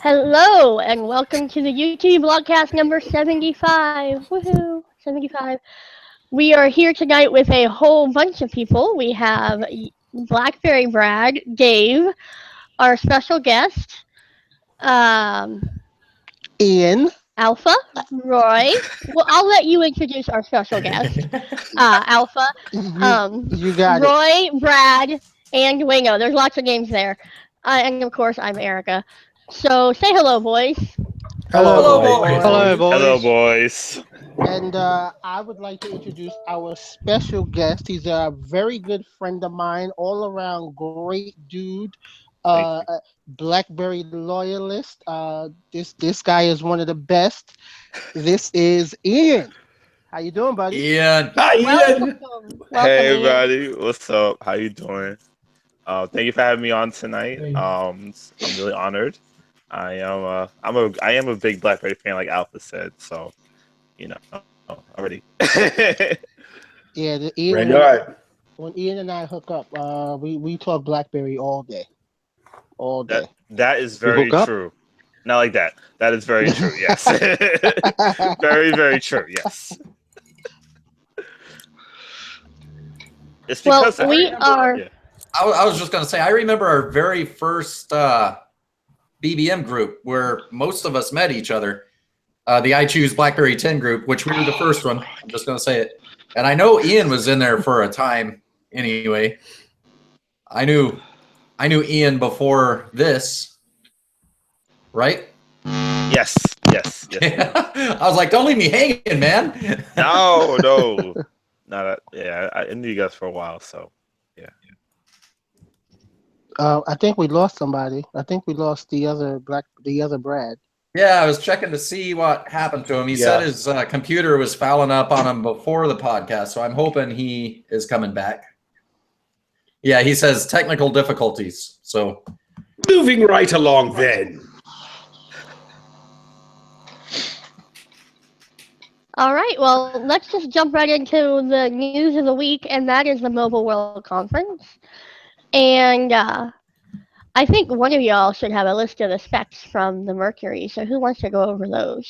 Hello and welcome to the UTB Blogcast number 75. Woohoo! 75. We are here tonight with a whole bunch of people. We have Blackberry Brad, Dave, our special guest, um, Ian. Alpha, Roy. Well, I'll let you introduce our special guest, Alpha, You um, you got it. Roy, Brad, and Wingo. There's lots of names there. And of course, I'm Erica. So say hello, boys. Hello, Hello, Hello, boys. boys. Hello, Hello, boys. boys. and I would like to introduce our special guest. He's a very good friend of mine, all around great dude, Thank you. a BlackBerry loyalist. This guy is one of the best. This is Ian. How you doing, buddy? Ian. Hi, Ian. Welcome, Hey, Ian. everybody. What's up? How you doing? Thank you for having me on tonight. I'm really honored. I am a big BlackBerry fan, like Alpha said. So, already. Yeah, Right on. when Ian and I hook up, we talk BlackBerry all day, all day. that is We very hook up? true. Not like that. That is very true. Yes. Very, very true. Yes. It's Well, because we are. Yeah. I was just going to say, I remember our very first BBM group where most of us met each other. The I Choose BlackBerry 10 group, which we were the first one. I'm just going to say it. And I know Ian was in there for a time anyway. I knew Ian before this, right? Yes. Yes. I was like, don't leave me hanging, man. No. Not a, yeah. I knew you guys for a while, so yeah. I think we lost somebody. I think we lost the other Brad. Yeah, I was checking to see what happened to him. He said his computer was fouling up on him before the podcast, so I'm hoping he is coming back. Yeah, he says technical difficulties. So Moving right along then. All right, well, let's just jump right into the news of the week, and that is the Mobile World Conference. And I think one of y'all should have a list of the specs from the Mercury. So who wants to go over those?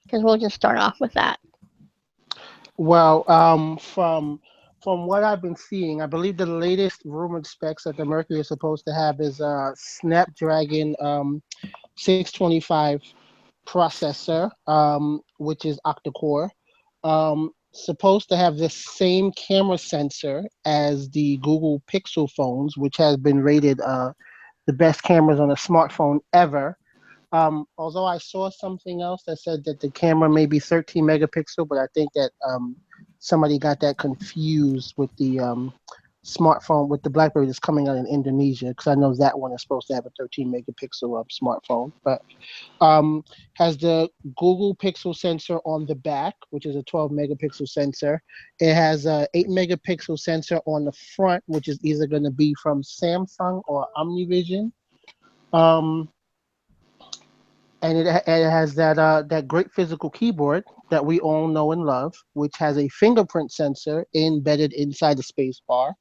Because we'll just start off with that. Well, from what I've been seeing, I believe the latest rumored specs that the Mercury is supposed to have is a Snapdragon 625 processor, which is octa-core. Supposed to have the same camera sensor as the Google Pixel phones, which has been rated the best cameras on a smartphone ever. Although I saw something else that said that the camera may be 13 megapixel, but I think that somebody got that confused with the smartphone, with the BlackBerry that's coming out in Indonesia, because I know that one is supposed to have a 13 megapixel smartphone. But has the Google Pixel sensor on the back, which is a 12 megapixel sensor. It has a 8 megapixel sensor on the front, which is either going to be from Samsung or OmniVision. And it has that great physical keyboard that we all know and love, which has a fingerprint sensor embedded inside the space bar.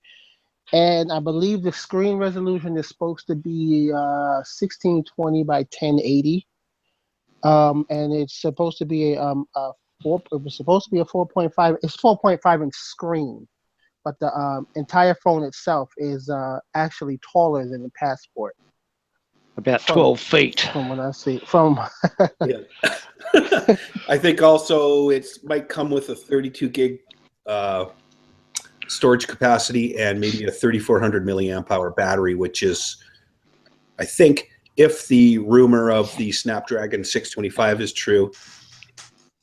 And I believe the screen resolution is supposed to be 1620 by 1080. And it's supposed to be it was supposed to be a 4.5. It's 4.5 inch screen, but the entire phone itself is actually taller than the Passport. About 12 feet. From what I see, Yeah. I think also it might come with a 32 gig storage capacity and maybe a 3400 milliamp hour battery, which is, I think, if the rumor of the Snapdragon 625 is true,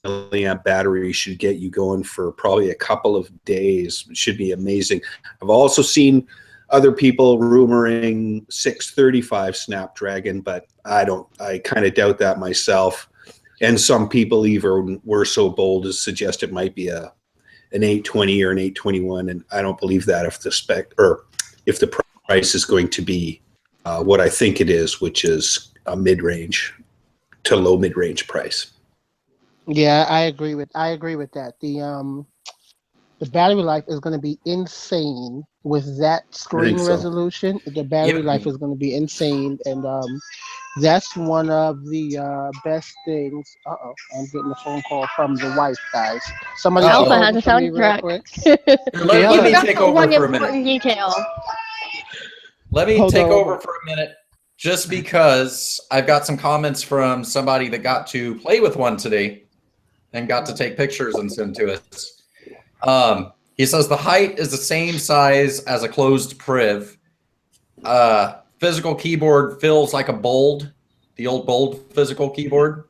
milliamp battery should get you going for probably a couple of days. It should be amazing. I've also seen other people rumoring 635 Snapdragon, but I kind of doubt that myself. And some people even were so bold as suggest it might be an 820 or an 821, and I don't believe that if the price is going to be what I think it is, which is a mid-range to low mid-range price. Yeah, I agree with that. The battery life is going to be insane with that screen resolution. The battery life is going to be insane, and That's one of the best things. Uh-oh, I'm getting a phone call from the wife, guys. Somebody Uh-oh. take Alpha has over a for me real soundtrack. quick. Let me That's take the over one for a minute. important detail. Let me Hold take on. over for a minute, just because I've got some comments from somebody that got to play with one today and got to take pictures and send to us. He says the height is the same size as a closed priv. Physical keyboard feels like a bold, the old bold physical keyboard.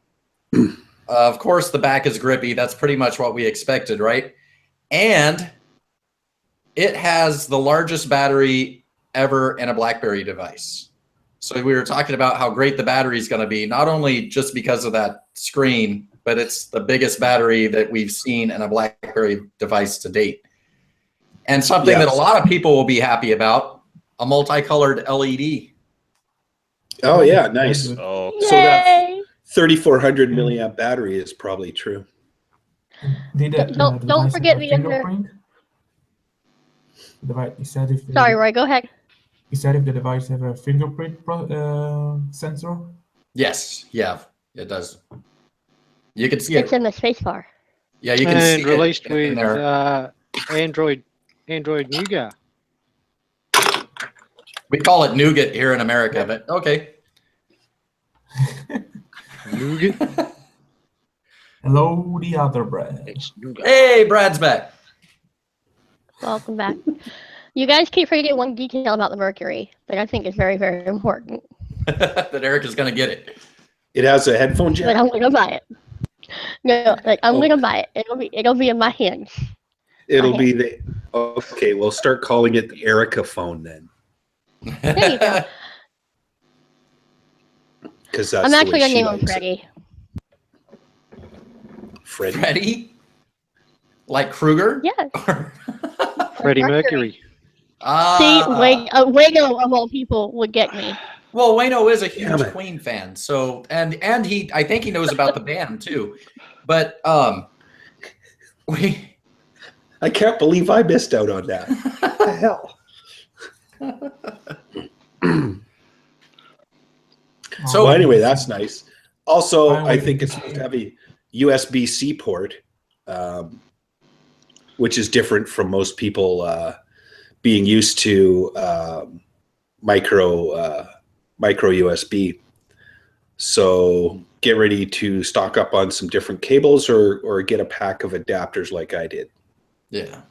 Of course, the back is grippy. That's pretty much what we expected, right? And it has the largest battery ever in a BlackBerry device. So we were talking about how great the battery is going to be, not only just because of that screen, but it's the biggest battery that we've seen in a BlackBerry device to date. And something that a lot of people will be happy about, a multicolored LED. Oh yeah, nice. Oh, So that Yay! 3,400 milliamp battery is probably true. Did the Don't device forget have a the other. fingerprint? The device, you said if Sorry, Roy. Go ahead. you said if the device have a fingerprint sensor. Yes, yeah, it does. You can see It's it. in the spacebar. Yeah, you can And see released it in with there. Android Nougat. We call it nougat here in America, but okay. Nougat. Hello, the other Brad. It's Nougat. Hey, Brad's back. Welcome back. You guys keep forgetting one detail about the Mercury that I think is very, very important. That Eric is going to get it. It has a headphone jack. But I'm gonna buy it. No, like I'm gonna buy it. It'll be in my hands. It'll be the okay. We'll start calling it the Erica phone then, There you go. because that's I'm the actually way gonna she name him likes it. Freddy. Freddie. Freddie? Like Krueger? Yes. Freddie Mercury. See, Wayno of all people would get me. Well, Wayno is a Damn huge it. Queen fan, so and I think he knows about the band too. But we I can't believe I missed out on that. What the hell? So- Well, anyway, that's nice. Also, I I would- think it's supposed to have a USB-C port, which is different from most people being used to micro USB. So get ready to stock up on some different cables or get a pack of adapters like I did. yeah.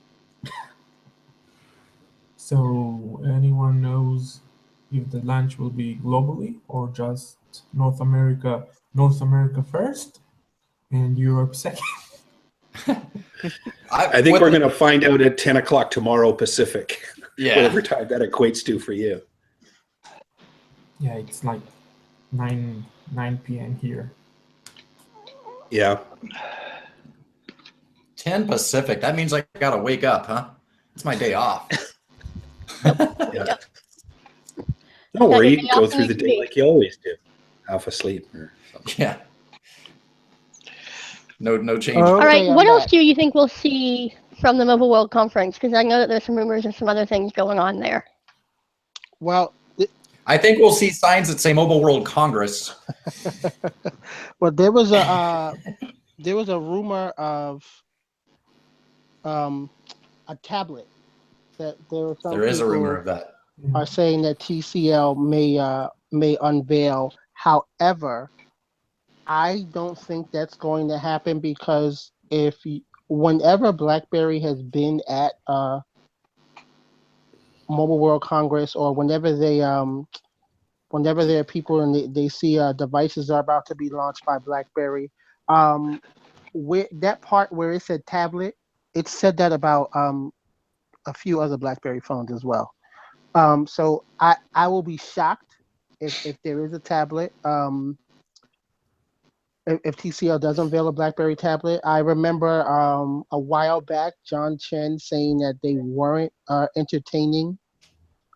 So anyone knows if the launch will be globally or just North America first and Europe second? I think we're going to find out at 10 o'clock tomorrow Pacific, Yeah. whatever time that equates to for you. Yeah, it's like 9 p.m. here. Yeah. 10 Pacific. That means I gotta wake up, huh? It's my day off. Yeah. Don't worry, you can go through the day like you always do. Half asleep. Yeah. No change. Oh. All right, Okay, what I'm else back. do you think we'll see from the Mobile World Conference? Because I know that there's some rumors and some other things going on there. Well, I think we'll see signs that say Mobile World Congress. well, there was a rumor of a tablet that there are some There is a people rumor of that. are saying that TCL may unveil. However, I don't think that's going to happen because whenever BlackBerry has been at Mobile World Congress or whenever there are people and they see devices are about to be launched by BlackBerry, where that part where it said tablet, it said that about a few other BlackBerry phones as well. So I will be shocked if there is a tablet. If TCL does unveil a BlackBerry tablet. I remember a while back John Chen saying that they weren't entertaining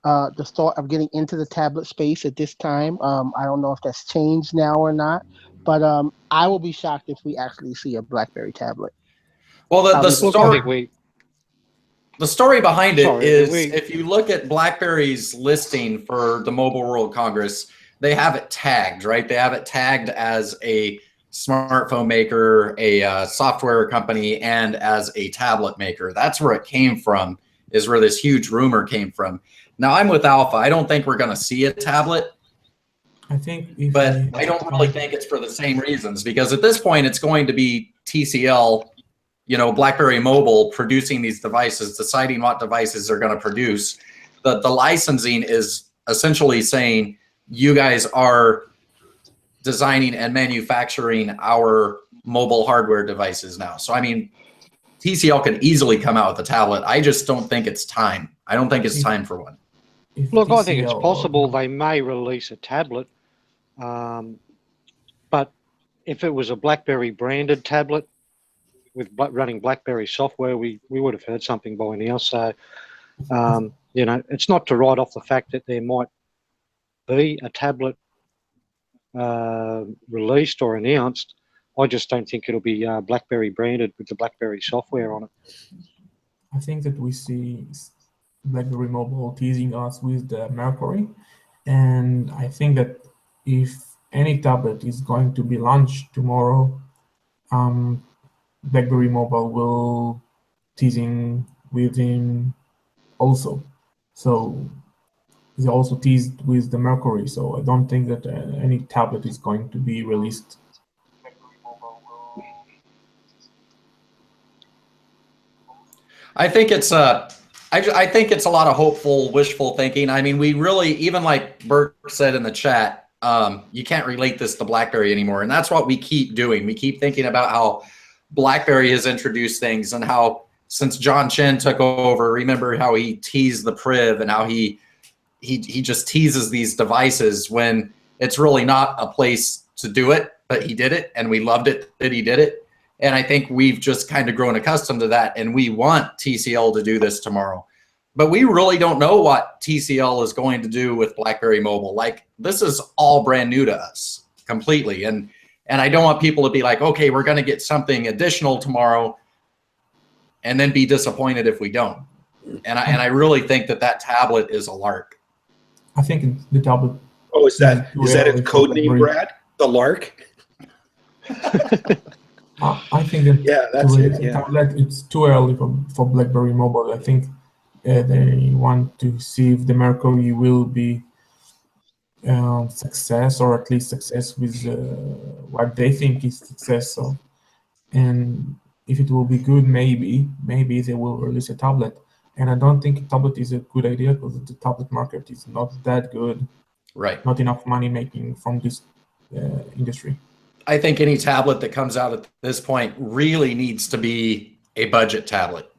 the thought of getting into the tablet space at this time. I don't know if that's changed now or not, but I will be shocked if we actually see a BlackBerry tablet. Well, the Look, I story think the story behind it Sorry, is we- if you look at BlackBerry's listing for the Mobile World Congress, they have it tagged, right? They have it tagged as a smartphone maker, a software company, and as a tablet maker. That's where it came from, is where this huge rumor came from. Now I'm with Alpha. I don't think we're going to see a tablet, I think, but I don't really think it's for the same reasons, because at this point it's going to be TCL, BlackBerry Mobile producing these devices, deciding what devices they're going to produce. The licensing is essentially saying you guys are designing and manufacturing our mobile hardware devices now. So, I mean, TCL can easily come out with a tablet. I just don't think it's time. I don't think it's time for one. Look, I think it's possible they may release a tablet, but if it was a BlackBerry branded tablet with running BlackBerry software, we would have heard something by now. So, it's not to write off the fact that there might be a tablet released or announced. I just don't think it'll be BlackBerry branded with the BlackBerry software on it. I think that we see BlackBerry Mobile teasing us with the Mercury, and I think that if any tablet is going to be launched tomorrow, BlackBerry Mobile will teasing with him also. So they also teased with the Mercury. So I don't think that any tablet is going to be released. I think it's I think it's a lot of hopeful, wishful thinking. I mean, we really, even like Bert said in the chat, you can't relate this to BlackBerry anymore, and that's what we keep doing. We keep thinking about how BlackBerry has introduced things, and how since John Chen took over, remember how he teased the Priv, and how he just teases these devices when it's really not a place to do it, but he did it, and we loved it that he did it. And I think we've just kind of grown accustomed to that, and we want TCL to do this tomorrow. But we really don't know what TCL is going to do with BlackBerry Mobile. Like, this is all brand new to us completely. And I don't want people to be like, okay, we're going to get something additional tomorrow and then be disappointed if we don't. And I really think that tablet is a lark. I think the tablet. Oh, is that a code name, Brad? The lark? I think that that's it. Yeah. Tablet, it's too early for BlackBerry Mobile. I think they want to see if the Mercury will be success, or at least success with what they think is success. So, and if it will be good, maybe they will release a tablet. And I don't think a tablet is a good idea, because the tablet market is not that good. Right. Not enough money making from this industry. I think any tablet that comes out at this point really needs to be a budget tablet.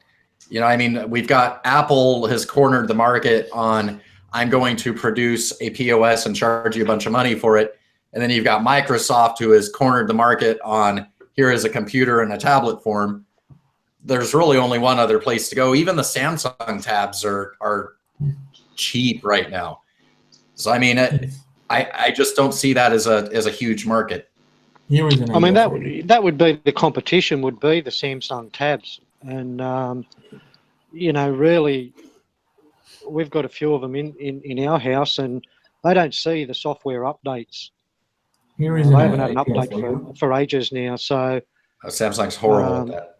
I mean, we've got Apple has cornered the market on, I'm going to produce a POS and charge you a bunch of money for it. And then you've got Microsoft, who has cornered the market on, here is a computer in a tablet form. There's really only one other place to go. Even the Samsung tabs are cheap right now. So, I mean, I just don't see that as a huge market. I mean, that would be the competition, would be the Samsung tabs. And, really, we've got a few of them in our house, and they don't see the software updates. They haven't had an update for ages now. So Samsung's horrible at that.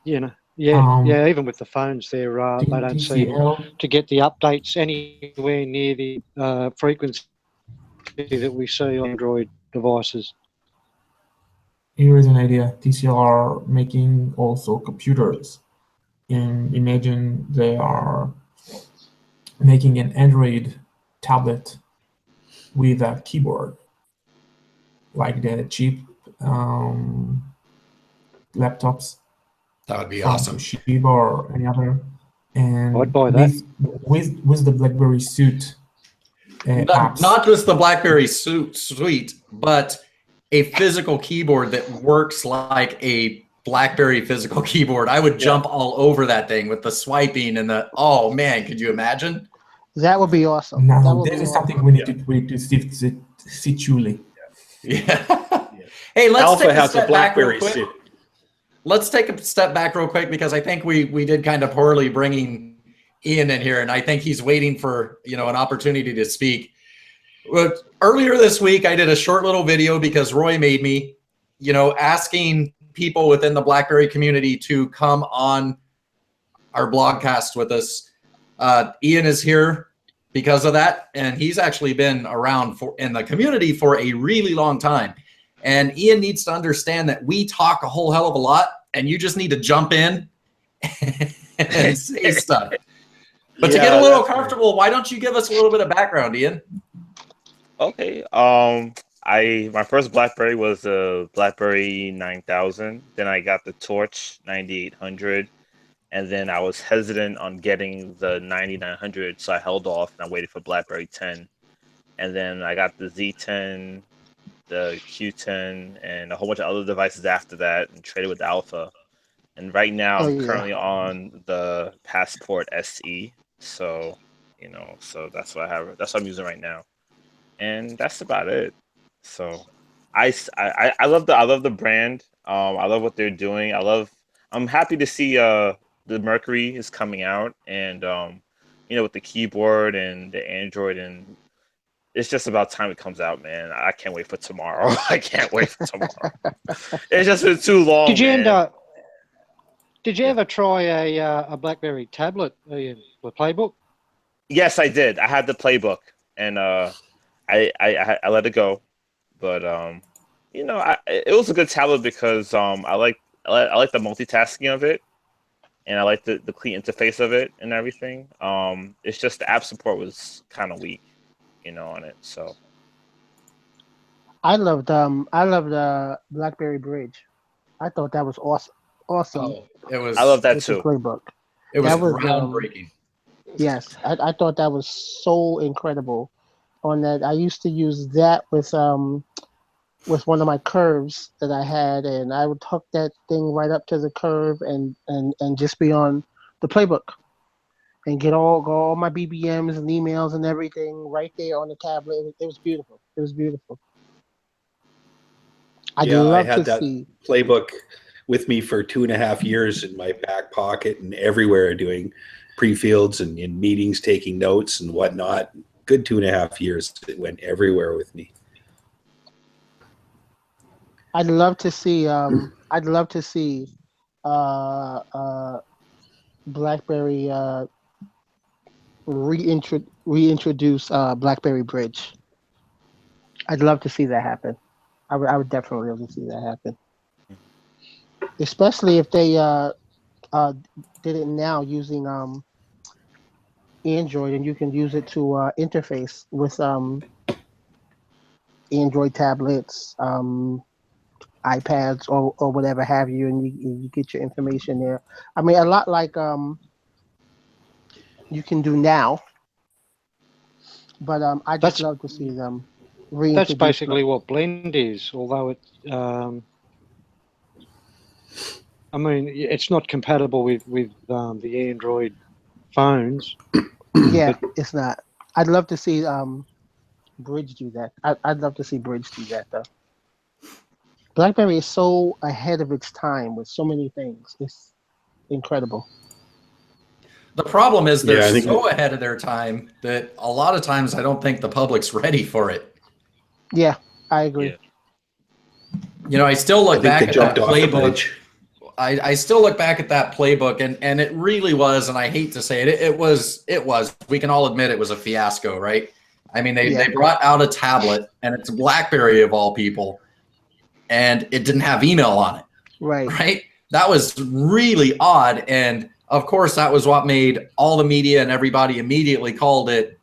Even with the phones, they don't seem to get the updates anywhere near the frequency that we see on Android devices. Here is an idea. TCL are making also computers, and imagine they are making an Android tablet with a keyboard, like the cheap laptops. That would be awesome. Toshiba or any other, and I'd buy that. with the BlackBerry suite. Not just the BlackBerry suite, but a physical keyboard that works like a BlackBerry physical keyboard. I would jump all over that thing with the swiping and oh man, could you imagine? That would be awesome. Now, this is something we need to see truly. Yeah. Hey, let's Alpha take a has step a BlackBerry back real quick. suit. Let's take a step back real quick, because I think we did kind of poorly bringing Ian in here, and I think he's waiting for an opportunity to speak. Well, earlier this week, I did a short little video because Roy made me, asking people within the BlackBerry community to come on our blogcast with us. Ian is here because of that, and he's actually been around in the community for a really long time. And Ian needs to understand that we talk a whole hell of a lot, and you just need to jump in and say stuff. But to get a little comfortable, why don't you give us a little bit of background, Ian? Okay. My first BlackBerry was a BlackBerry 9000. Then I got the Torch 9800, and then I was hesitant on getting the 9900, so I held off and I waited for BlackBerry 10. And then I got the Z10, the Q10, and a whole bunch of other devices after that, and traded with the Alpha. And right now I'm currently on the Passport SE. So, so that's what I have. That's what I'm using right now. And that's about it. So I love the brand. I love what they're doing. I'm happy to see the Mercury is coming out, and with the keyboard and the Android, and it's just about time it comes out, man. I can't wait for tomorrow. I can't wait for tomorrow. It's just been too long. Did you ever try a BlackBerry tablet, the Playbook? Yes, I did. I had the Playbook, and I let it go, but it was a good tablet because I like the multitasking of it, and I like the clean interface of it and everything. It's just the app support was kind of weak, on it. So I loved BlackBerry Bridge. I thought that was awesome. Oh, it was. I love that too. Playbook. It was groundbreaking. Yes, I thought that was so incredible. On that, I used to use that with one of my curves that I had, and I would hook that thing right up to the curve and just be on the Playbook and get all my BBMs and emails and everything right there on the tablet. It was beautiful. It was beautiful. I had that Playbook with me for 2.5 years in my back pocket and everywhere, doing pre-fields and in meetings, taking notes and whatnot. Good 2.5 years. It went everywhere with me. I'd love to see BlackBerry reintroduce BlackBerry Bridge. I'd love to see that happen. I would definitely love to see that happen. Especially if they did it now using Android, and you can use it to interface with Android tablets, iPads, or whatever have you, and you get your information there. I mean, a lot like you can do now, but I just love to see them reintroduce. That's basically what Blend is, although it. I mean, it's not compatible with the Android phones. Yeah, it's not. I'd love to see Bridge do that. I'd love to see Bridge do that, though. BlackBerry is so ahead of its time with so many things. It's incredible. The problem is they're so ahead of their time that a lot of times I don't think the public's ready for it. Yeah, I agree. Yeah. I still look back at that Playbook. I still look back at that Playbook, and it really was, and I hate to say it, it was, we can all admit it was a fiasco, right? I mean, they brought out a tablet, and it's BlackBerry of all people, and it didn't have email on it. Right? That was really odd, and of course, that was what made all the media and everybody immediately called it,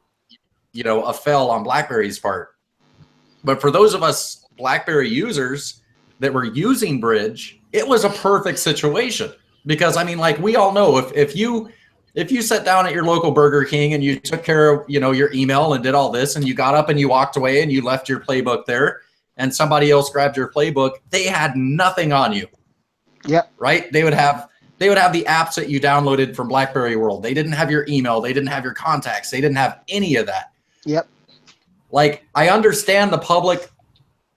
a fail on BlackBerry's part. But for those of us BlackBerry users that were using Bridge, it was a perfect situation because, I mean, like we all know, if you sat down at your local Burger King and you took care of, your email and did all this, and you got up and you walked away and you left your Playbook there, and somebody else grabbed your Playbook, they had nothing on you. Yep. Right? They would have the apps that you downloaded from BlackBerry World. They didn't have your email. They didn't have your contacts. They didn't have any of that. Yep. Like, I understand the public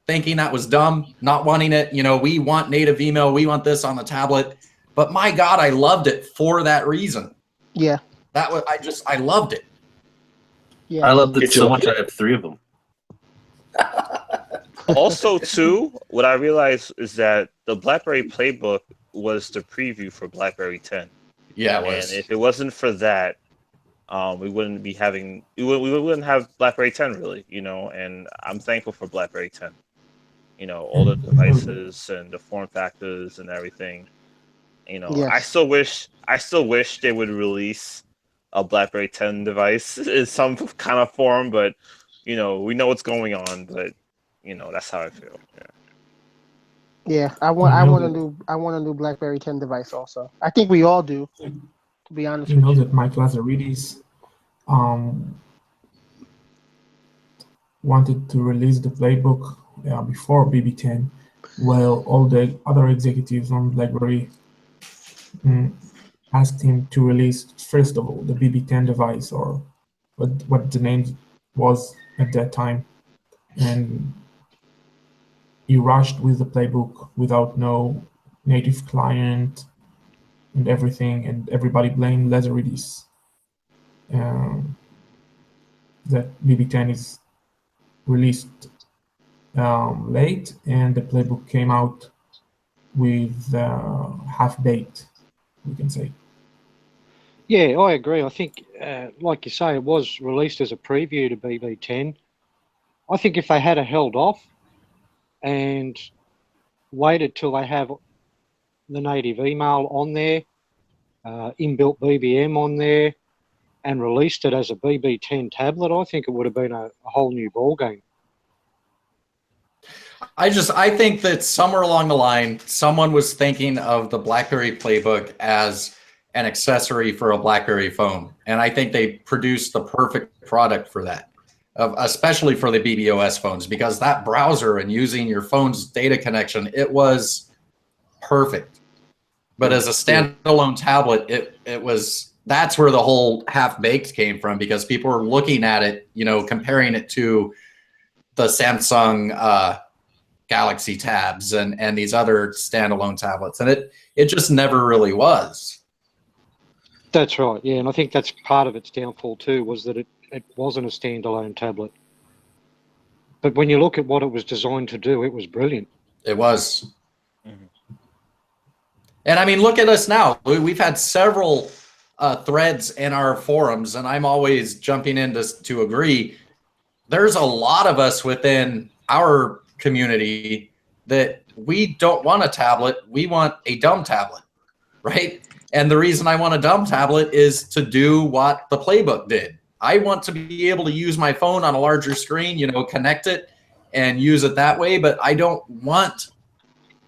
thinking that was dumb, not wanting it. We want native email. We want this on the tablet. But my God, I loved it for that reason. Yeah. I loved it. Yeah. I loved it so much I have 3 of them. Also, too, what I realized is that the BlackBerry Playbook was the preview for BlackBerry 10. Yeah, it was. And if it wasn't for that, we wouldn't be having we wouldn't have BlackBerry 10 really, And I'm thankful for BlackBerry 10. All the devices and the form factors and everything. Yes. I still wish they would release a BlackBerry 10 device in some kind of form, but we know what's going on, but that's how I feel. Yeah, I want a new BlackBerry 10 device also. I think we all do, to be honest You know with you. that Mike Lazaridis wanted to release the playbook before BB10, while all the other executives on BlackBerry asked him to release, first of all, the BB10 device, or what the name was at that time. And he rushed with the playbook without no native client and everything, and everybody blamed Lazaridis that BB10 is released late, and the playbook came out with half-baked, we can say. Yeah, I agree. I think, like you say, it was released as a preview to BB10. I think if they had held off and waited till they have the native email on there, inbuilt BBM on there, and released it as a BB10 tablet, I think it would have been a whole new ballgame. I think that somewhere along the line, someone was thinking of the BlackBerry Playbook as an accessory for a BlackBerry phone. And I think they produced the perfect product for that, especially for the BBOS phones, because that browser and using your phone's data connection, it was perfect. But as a standalone tablet, that's where the whole half-baked came from, because people were looking at it, comparing it to the Samsung Galaxy tabs and these other standalone tablets, and it just never really was. That's right, yeah, and I think that's part of its downfall too, was that it wasn't a standalone tablet. But when you look at what it was designed to do, it was brilliant. It was. Mm-hmm. And I mean, look at us now. We've had several threads in our forums, and I'm always jumping in to agree. There's a lot of us within our community that we don't want a tablet. We want a dumb tablet, right? And the reason I want a dumb tablet is to do what the playbook did. I want to be able to use my phone on a larger screen, connect it and use it that way. But I don't want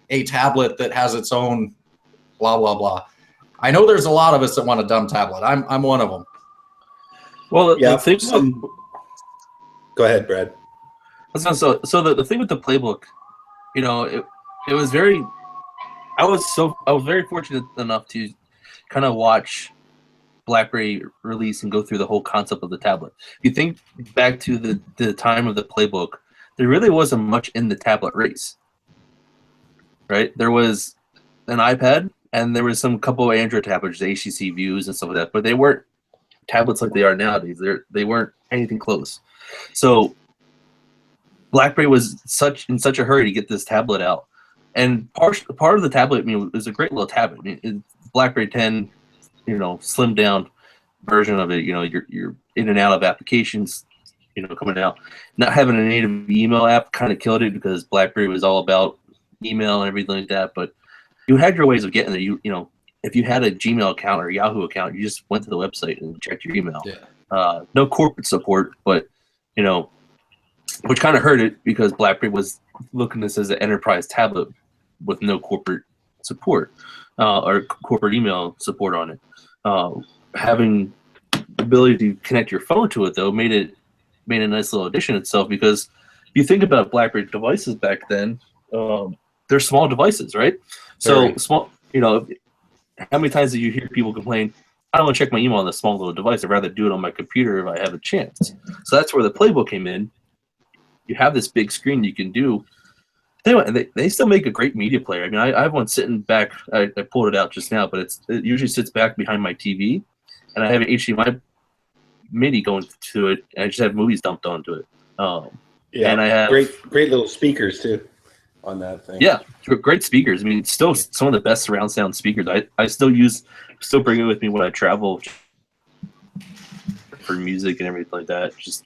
a tablet that has its own blah, blah, blah. I know there's a lot of us that want a dumb tablet. I'm one of them. Well, yeah. Go ahead, Brad. So the thing with the playbook, it was very. I was very fortunate enough to kind of watch BlackBerry release and go through the whole concept of the tablet. If you think back to the time of the playbook, there really wasn't much in the tablet race, right? There was an iPad and there was some couple of Android tablets, the HTC Views and stuff like that, but they weren't tablets like they are nowadays. They weren't anything close. So BlackBerry was in such a hurry to get this tablet out, and part of the tablet, it was a great little tablet. BlackBerry 10, slimmed down version of it. You're in and out of applications, coming out. Not having a native email app kind of killed it, because BlackBerry was all about email and everything like that. But you had your ways of getting there. If you had a Gmail account or a Yahoo account, you just went to the website and checked your email. Yeah. No corporate support, but which kind of hurt it, because BlackBerry was looking at this as an enterprise tablet with no corporate support or corporate email support on it. Having the ability to connect your phone to it, though, made a nice little addition itself, because if you think about BlackBerry devices back then, they're small devices, right? So small, how many times do you hear people complain, I don't want to check my email on this small little device, I'd rather do it on my computer if I have a chance. So that's where the playbook came in. You have this big screen you can do. They still make a great media player. I mean, I have one sitting back. I pulled it out just now, but it usually sits back behind my TV, and I have an HDMI MIDI going to it, and I just have movies dumped onto it. Yeah, and I have great little speakers too on that thing. Yeah, great speakers. I mean, still some of the best surround sound speakers. I still bring it with me when I travel for music and everything like that. Just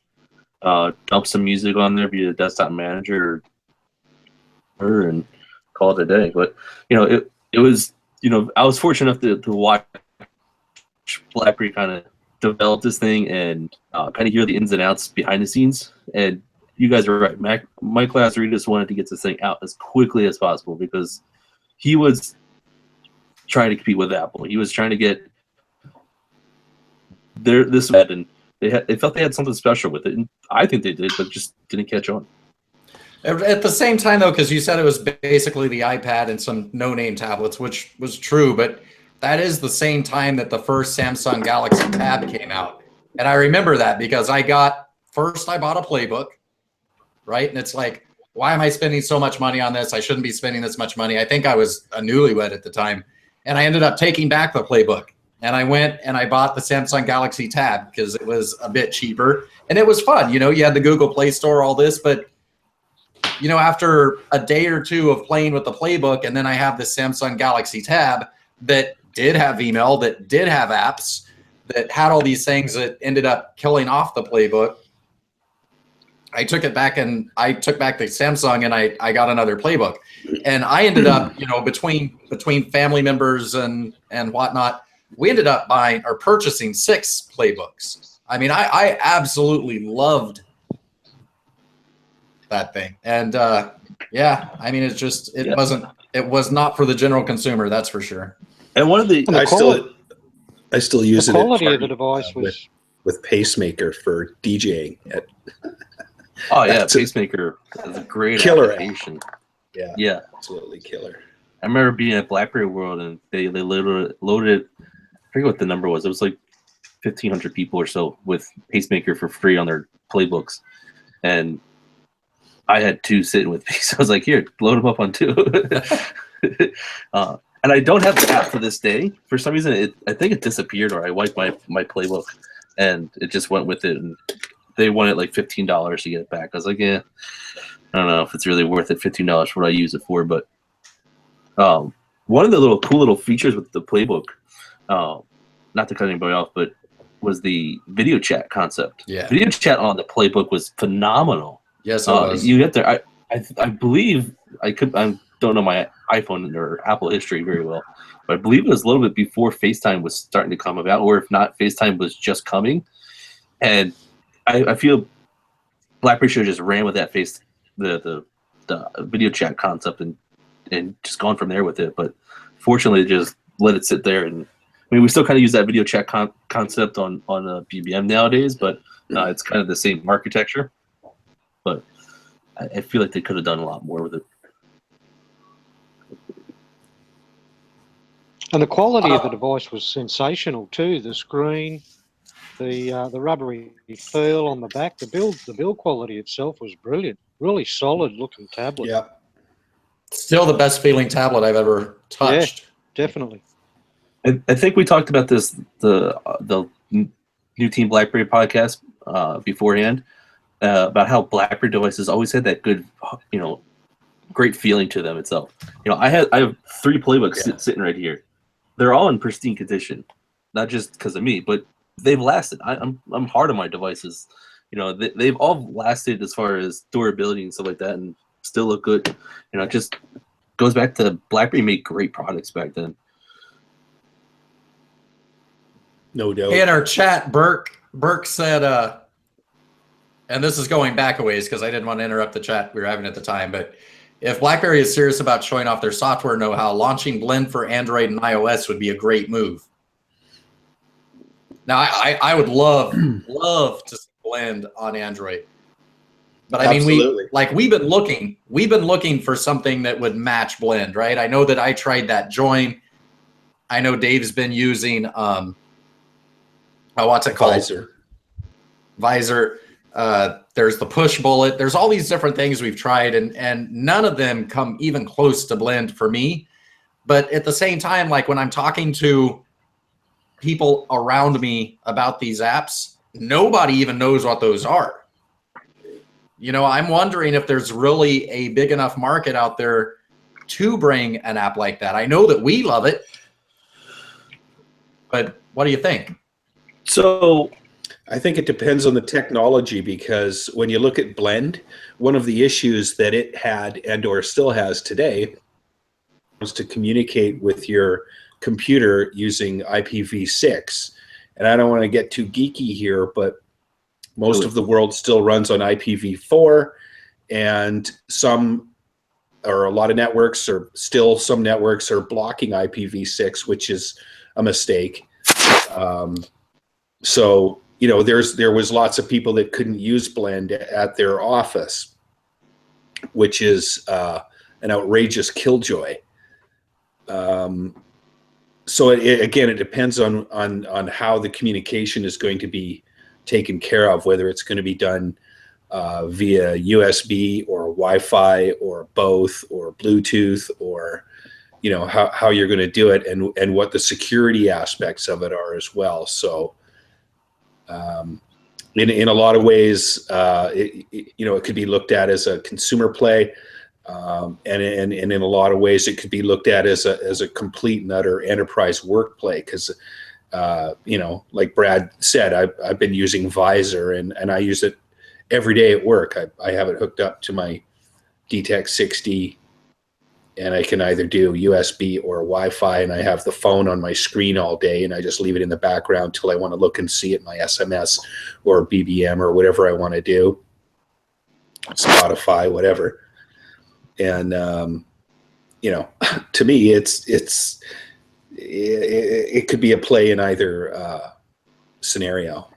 dump some music on there via the desktop manager and call it a day. But it was I was fortunate enough to watch BlackBerry kind of develop this thing and kind of hear the ins and outs behind the scenes. And you guys are right. Mike Lazaridis wanted to get this thing out as quickly as possible because he was trying to compete with Apple. He was trying to get this and they felt they had something special with it, and I think they did, but just didn't catch on. At the same time, though, because you said it was basically the iPad and some no-name tablets, which was true, but that is the same time that the first Samsung Galaxy Tab came out. And I remember that because I bought a Playbook, right? And it's like, why am I spending so much money on this? I shouldn't be spending this much money. I think I was a newlywed at the time. And I ended up taking back the Playbook. And I went and I bought the Samsung Galaxy Tab because it was a bit cheaper. And it was fun. You had the Google Play Store, all this. But, after a day or two of playing with the Playbook, and then I have the Samsung Galaxy Tab that did have email, that did have apps, that had all these things that ended up killing off the Playbook. I took it back and I took back the Samsung and I got another Playbook. And I ended up, between family members and whatnot, we ended up buying or purchasing 6 Playbooks. I mean, I absolutely loved that thing. And yeah, I mean, it was not for the general consumer, that's for sure. And one of the I still use the it. quality of the device was with Pacemaker for DJing. Oh yeah, Pacemaker is a great killer application. Yeah, absolutely killer. I remember being at BlackBerry World and they loaded. I forget what the number was. It was like 1,500 people or so with Pacemaker for free on their Playbooks, and I had 2 sitting with me. So I was like, "Here, load them up on 2." And I don't have the app to this day. For some reason, I think it disappeared, or I wiped my Playbook, and it just went with it. And they wanted like $15 to get it back. I was like, yeah, I don't know if it's really worth it. $15 for what I use it for. But one of the cool little features with the Playbook, not to cut anybody off, but was the video chat concept. Yeah, video chat on the Playbook was phenomenal. Yes, it was. You get there. I believe I don't know my iPhone or Apple history very well, but I believe it was a little bit before FaceTime was starting to come about, or if not, FaceTime was just coming. And I feel BlackBerry should have just ran with that the video chat concept and just gone from there with it. But fortunately, just let it sit there. And I mean, we still kind of use that video chat concept on BBM nowadays, but it's kind of the same architecture. But I feel like they could have done a lot more with it. And the quality of the device was sensational too. The screen, the rubbery feel on the back, the build quality itself was brilliant. Really solid looking tablet. Yeah. Still the best feeling tablet I've ever touched. Yeah, definitely. I think we talked about this the New Team BlackBerry podcast beforehand about how BlackBerry devices always had that good, great feeling to them itself. I have 3 Playbooks sitting right here. They're all in pristine condition, not just because of me, but they've lasted. I'm hard on my devices. They've all lasted as far as durability and stuff like that, and still look good. It just goes back to BlackBerry made great products back then. No doubt. Hey, in our chat, Burke said, and this is going back a ways because I didn't want to interrupt the chat we were having at the time, but if BlackBerry is serious about showing off their software know-how, launching Blend for Android and iOS would be a great move. Now, I would love to see Blend on Android, but I mean, we've been looking for something that would match Blend, right? I know that I tried that Join. I know Dave's been using what's it called? Visor. There's the push bullet. There's all these different things we've tried, and none of them come even close to Blend for me. But at the same time, like when I'm talking to people around me about these apps, nobody even knows what those are. I'm wondering if there's really a big enough market out there to bring an app like that. I know that we love it, but what do you think? So I think it depends on the technology, because when you look at Blend, one of the issues that it had and or still has today was to communicate with your computer using IPv6. And I don't want to get too geeky here, but most of the world still runs on IPv4, and a lot of networks are still, some networks are blocking IPv6, which is a mistake. So, there was lots of people that couldn't use Blend at their office, which is an outrageous killjoy. So again, it depends on how the communication is going to be taken care of, whether it's going to be done via USB or Wi-Fi or both or Bluetooth, or how you're going to do it, and what the security aspects of it are as well. So in a lot of ways, it could be looked at as a consumer play. And in a lot of ways, it could be looked at as a complete and utter enterprise work play, because, like Brad said, I've been using Visor, and I use it every day at work. I have it hooked up to my DTEC 60, and I can either do USB or Wi-Fi, and I have the phone on my screen all day, and I just leave it in the background till I want to look and see it, my SMS or BBM or whatever I want to do, Spotify, whatever. And to me, it could be a play in either scenario.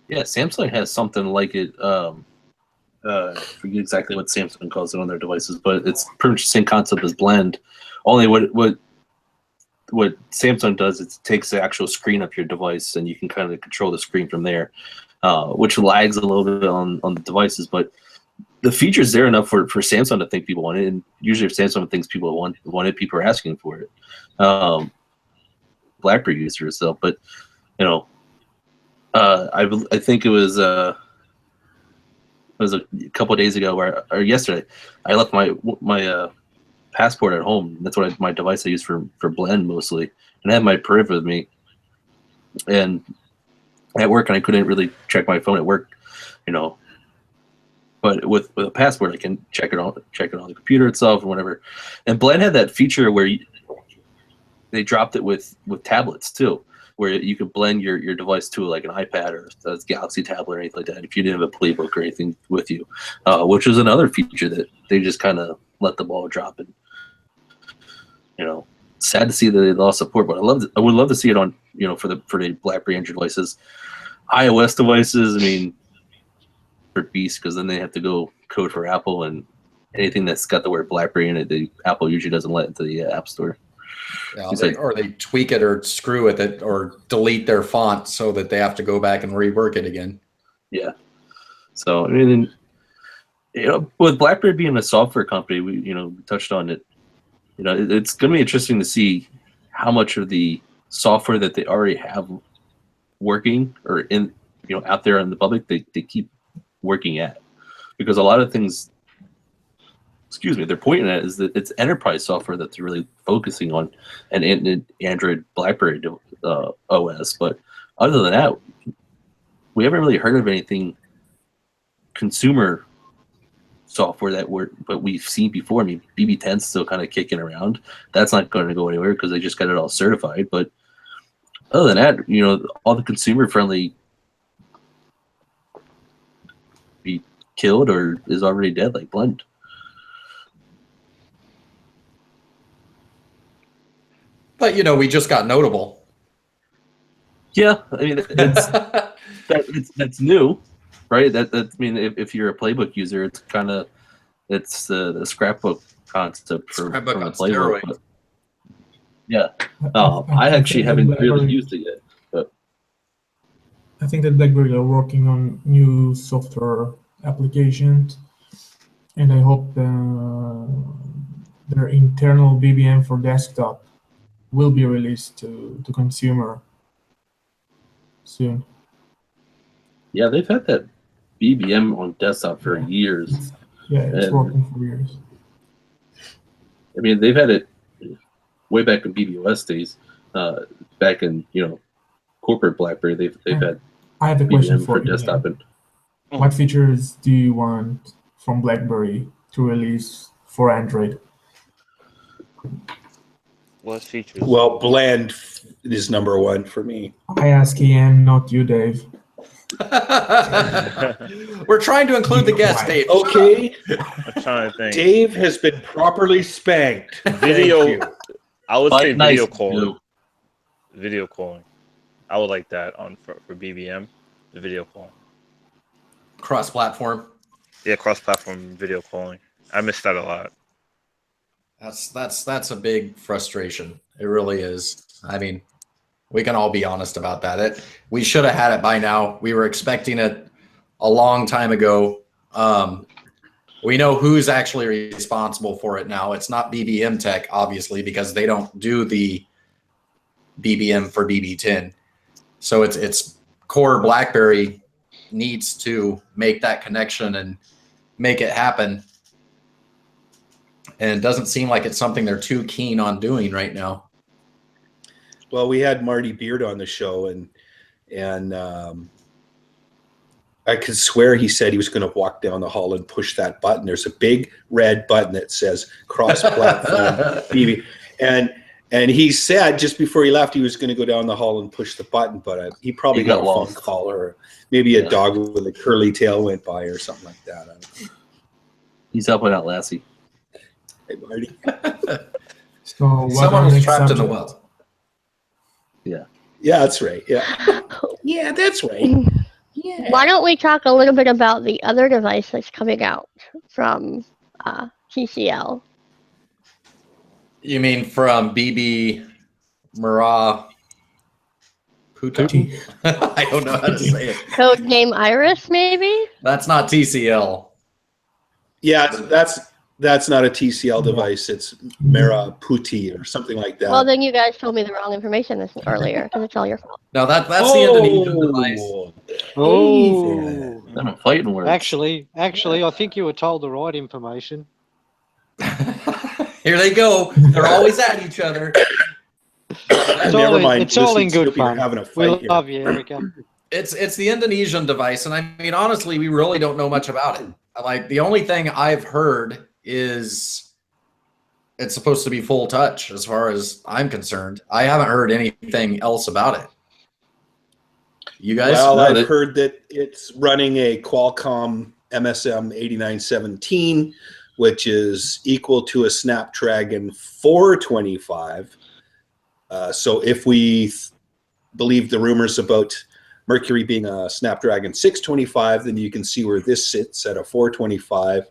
Yeah, Samsung has something like it. I forget exactly what Samsung calls it on their devices, but it's pretty much the same concept as Blend. Only what Samsung does, it takes the actual screen of your device, and you can kind of control the screen from there, which lags a little bit on the devices, but the feature's there enough for Samsung to think people want it, and usually if Samsung thinks people want it, people are asking for it. BlackBerry users, though, but I think it was a couple of days ago or yesterday, I left my passport at home. That's what my device I use for Blend mostly, and I had my peripher with me, and at work, and I couldn't really check my phone at work, But with a passport, I can check it on the computer itself or whatever. And Blend had that feature where they dropped it with tablets too, where you could blend your device to like an iPad or a Galaxy tablet or anything like that if you didn't have a playbook or anything with you, which was another feature that they just kind of let the ball drop. And sad to see that they lost support, but I would love to see it on for the BlackBerry Android devices. iOS devices, I mean, for beast, because then they have to go code for Apple, and anything that's got the word BlackBerry in it, Apple usually doesn't let into the App Store. Yeah, or they tweak it or screw with it or delete their font so that they have to go back and rework it again. Yeah. So I mean, with BlackBerry being a software company, we touched on it. It's going to be interesting to see how much of the software that they already have working or in out there in the public they keep working at, because a lot of things they're pointing at is that it's enterprise software that they're really focusing on, and Android BlackBerry OS. But other than that, we haven't really heard of anything consumer software but we've seen before. I mean, BB10's still kind of kicking around. That's not going to go anywhere because they just got it all certified. But other than that, all the consumer friendly be killed or is already dead, like Blend. But we just got Notable. Yeah, I mean that's new, right? I mean, if you're a playbook user, it's kind of the scrapbook concept from a playbook. But, yeah, I actually haven't really used it yet. But I think that BlackBerry are working on new software applications, and I hope their internal BBM for desktop will be released to consumer soon. Yeah, they've had that BBM on desktop for years. It's And- working for years. I mean, they've had it way back in BBOS days. Back in corporate BlackBerry, they've had I have a question BBM for for you. desktop. Ian. And What features do you want from BlackBerry to release for Android? What features? Well, bland is number one for me. I ask Ian, not you, Dave. We're trying to include the guest, Dave. Okay, I'm trying to think. Dave has been properly spanked. Video. Thank you. I would say Nice, video calling. Joe. Video calling. I would like that for BBM. The video calling. Cross-platform. Yeah, cross-platform video calling. I missed that a lot. That's a big frustration. It really is. I mean, we can all be honest about that. We should have had it by now. We were expecting it a long time ago. We know who's actually responsible for it now. It's not BBM Tech, obviously, because they don't do the BBM for BB10. So it's core BlackBerry needs to make that connection and make it happen. And it doesn't seem like it's something they're too keen on doing right now. Well, we had Marty Beard on the show, and I could swear he said he was going to walk down the hall and push that button. There's a big red button that says cross-platform BB, and he said just before he left he was going to go down the hall and push the button, but he probably He got got a phone lost. call, or maybe a dog with a curly tail went by or something like that. I don't know. He's helping out Lassie. Hey, Marty. So what Someone are was next trapped in the subjects? well. Yeah, that's right. Yeah, yeah, that's right. Yeah. Why don't we talk a little bit about the other device that's coming out from TCL? You mean from BB Murrah Puta? Pooty. I don't know how to say it. Codename Iris, maybe? That's not TCL. Yeah, that's not a TCL device. It's Mera Puti or something like that. Well, then you guys told me the wrong information earlier, because it's all your fault. No, that's the Indonesian device. Oh, I'm fighting words. actually, I think you were told the right information. Here they go. They're always at each other. Never mind. It's all in Listen, good Snoopy, we're fun. having a We fight here. love you, Erica. It's the Indonesian device, and I mean honestly, we really don't know much about it. Like the only thing I've heard is it's supposed to be full touch, as far as I'm concerned. I haven't heard anything else about it. You guys? Well, No, I've that- heard that it's running a Qualcomm MSM 8917, which is equal to a Snapdragon 425. So if we believe the rumors about Mercury being a Snapdragon 625, then you can see where this sits at a 425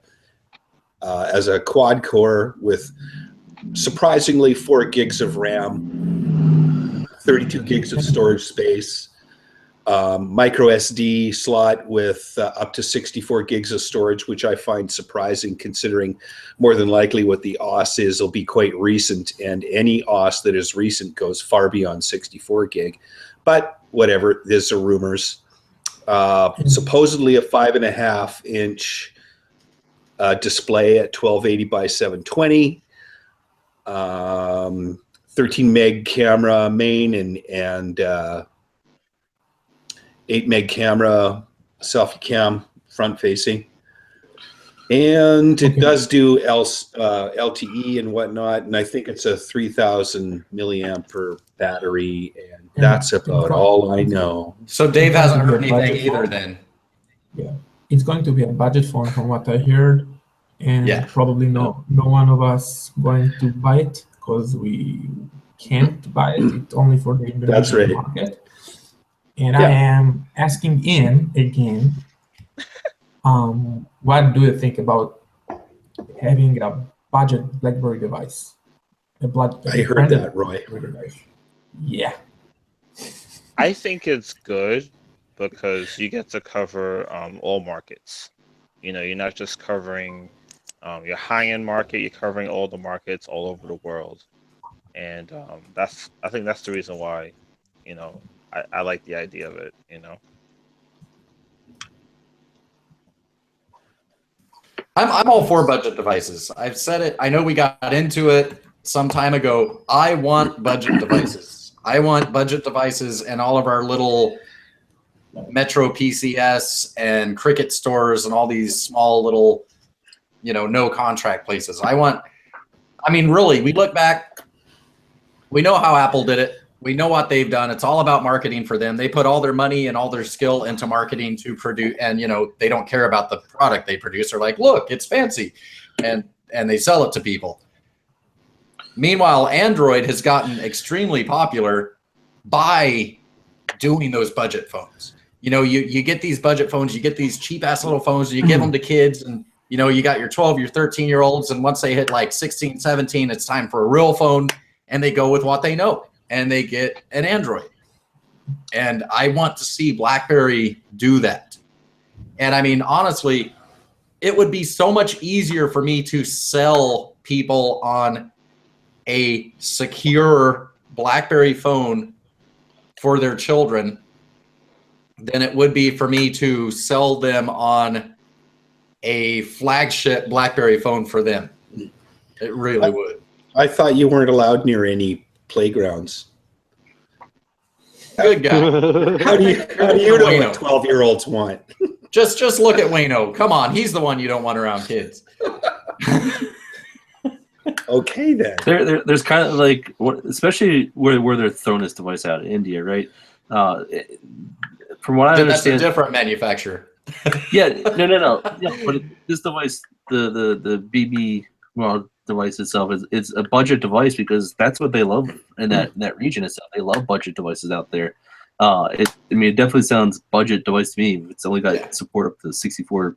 as a quad core with surprisingly 4 gigs of RAM, 32 gigs of storage space, micro SD slot with up to 64 gigs of storage, which I find surprising considering more than likely what the OS is will be quite recent, and any OS that is recent goes far beyond 64 gig. But whatever, these are rumors. Supposedly a 5.5-inch display at 1280 by 720, 13 meg camera main and 8 meg camera selfie cam front facing, and it does do LTE and whatnot, and I think it's a 3000 milliamp per battery, and that's about all I know. So Dave hasn't heard anything either then. Yeah, it's going to be a budget phone from what I heard, and Yeah. probably no one of us going to buy it because we can't buy it. It's only for the That's Indonesian right. market. And I am asking Ian again, what do you think about having a budget BlackBerry device? I heard that, Roy. Device. Yeah. I think it's good because you get to cover all markets. You know, you're not just covering your high-end market, you're covering all the markets all over the world. And I think that's the reason why, you know, I like the idea of it, you know. I'm all for budget devices. I've said it. I know we got into it some time ago. I want budget devices. I want budget devices in all of our little Metro PCS and Cricket stores and all these small little, no contract places. Really, we look back, we know how Apple did it. We know what they've done. It's all about marketing for them. They put all their money and all their skill into marketing to produce, and they don't care about the product they produce. They're like, look, it's fancy, and they sell it to people. Meanwhile, Android has gotten extremely popular by doing those budget phones. You get these budget phones, you get these cheap ass little phones, and you give them to kids, and you got your 12, your 13-year-olds, and once they hit like 16, 17, it's time for a real phone, and they go with what they know. And they get an Android. And I want to see BlackBerry do that. And honestly, it would be so much easier for me to sell people on a secure BlackBerry phone for their children than it would be for me to sell them on a flagship BlackBerry phone for them. It really would. I thought you weren't allowed near any playgrounds. Good guy. How do you know what 12-year-olds want? Just look at Wayno. Come on, he's the one you don't want around kids. Okay then. There's kind of like, especially where they're throwing this device out in India, right? From what I understand, that's a different manufacturer. Yeah, no. Yeah, but this device, the BB device itself it's a budget device because that's what they love in that region itself. They love budget devices out there. It definitely sounds budget device to me. It's only got support up to 64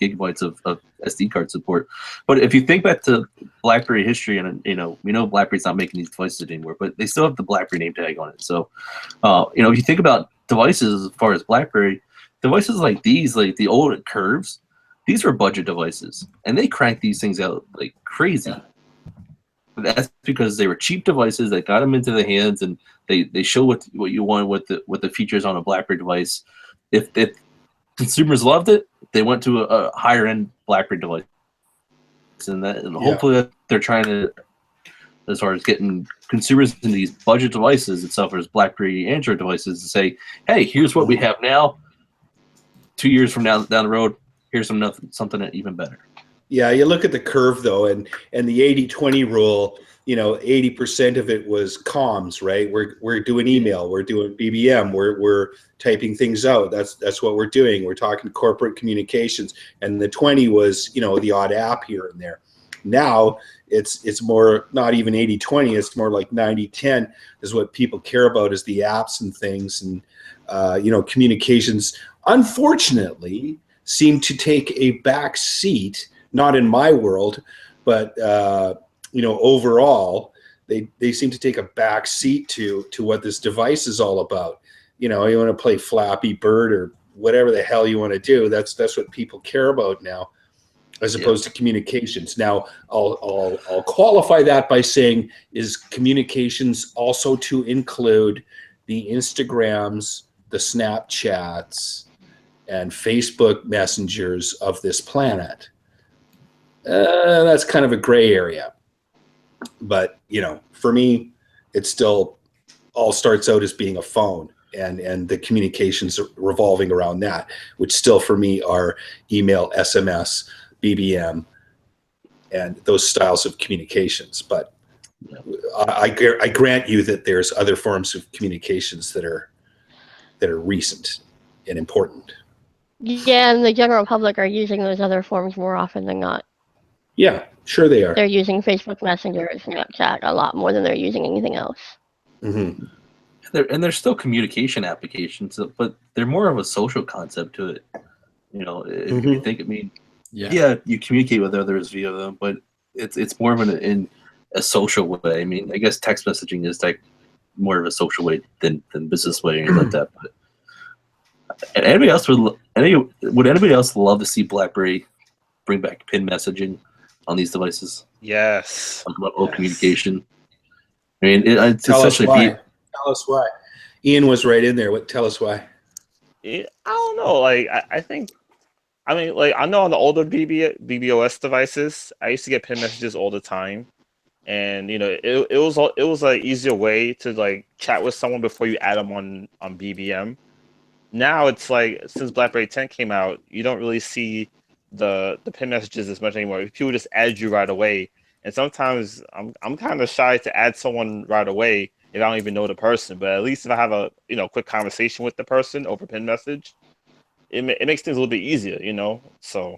gigabytes of SD card support. But if you think back to BlackBerry history, and we know BlackBerry's not making these devices anymore, but they still have the BlackBerry name tag on it. So, if you think about devices as far as BlackBerry, devices like these, like the old Curves, these were budget devices, and they cranked these things out like crazy. But that's because they were cheap devices that got them into the hands, and they show what you want with the features on a BlackBerry device. If consumers loved it, they went to a higher end BlackBerry device, and hopefully they're trying to, as far as getting consumers into these budget devices itself, as BlackBerry Android devices, to say, hey, here's what we have now. 2 years from down the road, here's something even better. Yeah, you look at the Curve though, and the 80-20 rule. 80% of it was comms, right? We're doing email, we're doing BBM, we're typing things out. That's what we're doing. We're talking corporate communications, and the 20 was the odd app here and there. Now it's more not even 80-20. It's more like 90-10 is what people care about, is the apps and things, and communications. Unfortunately, seem to take a back seat. Not in my world, but overall, they seem to take a back seat to what this device is all about. You want to play Flappy Bird or whatever the hell you want to do. That's what people care about now, as opposed to communications. Now, I'll qualify that by saying, is communications also to include the Instagrams, the Snapchats, and Facebook messengers of this planet? That's kind of a gray area. But, for me, it still all starts out as being a phone, and the communications revolving around that, which still for me are email, SMS, BBM, and those styles of communications. But I grant you that there's other forms of communications that are recent and important. Yeah, and the general public are using those other forms more often than not. Yeah, sure they are. They're using Facebook Messenger and Snapchat a lot more than they're using anything else. Mm-hmm. They're still communication applications, but they're more of a social concept to it. If you think, you communicate with others via them, but it's more of in a social way. I guess text messaging is like more of a social way than business way or anything like that. But would anybody else love to see BlackBerry bring back pin messaging on these devices? Yes. On level of communication. It's Tell us essentially why. Tell us why. Ian was right in there. Tell us why. I don't know. Like I think I mean, like I know on the older BBOS devices, I used to get pin messages all the time, and it was like easier way to like chat with someone before you add them on BBM. Now it's like since BlackBerry 10 came out, you don't really see the pin messages as much anymore. People just add you right away, and sometimes I'm kind of shy to add someone right away if I don't even know the person. But at least if I have a quick conversation with the person over pin message, it makes things a little bit easier. So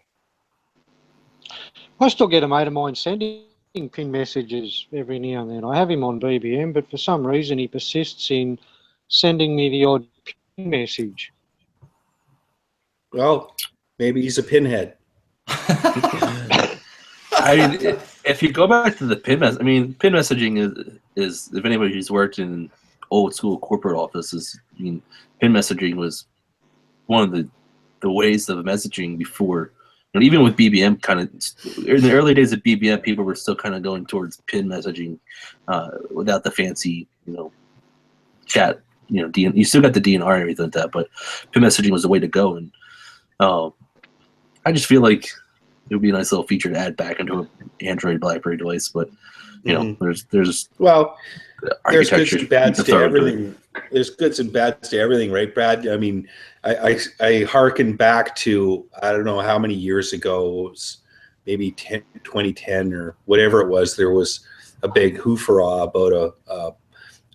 I still get a mate of mine sending pin messages every now and then. I have him on BBM, but for some reason he persists in sending me the odd pin message. Well, maybe he's a pinhead. I mean, if you go back to the pin messaging is if anybody who's worked in old school corporate offices, pin messaging was one of the ways of messaging before. And even with BBM, kind of in the early days of BBM, people were still kind of going towards pin messaging without the fancy, chat. You still got the DNR and everything like that, but pin messaging was the way to go. And I just feel like it would be a nice little feature to add back into an Android BlackBerry device. But there's there's goods and bads to everything. There's goods and bads to everything, right, Brad? I mean, I hearken back to I don't know how many years ago, it was maybe 2010 or whatever it was. There was a big hoofah about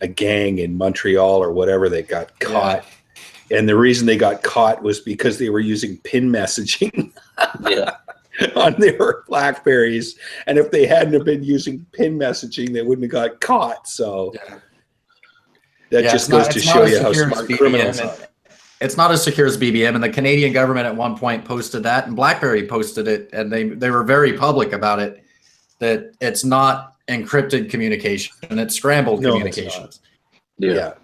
a gang in Montreal or whatever that got caught. Yeah. And the reason they got caught was because they were using pin messaging on their BlackBerries. And if they hadn't have been using pin messaging, they wouldn't have got caught. So that just goes to show you how smart criminals are. It's not as secure as BBM, and the Canadian government at one point posted that, and BlackBerry posted it, and they were very public about it, that it's not encrypted communication, and it's scrambled communications. Yeah.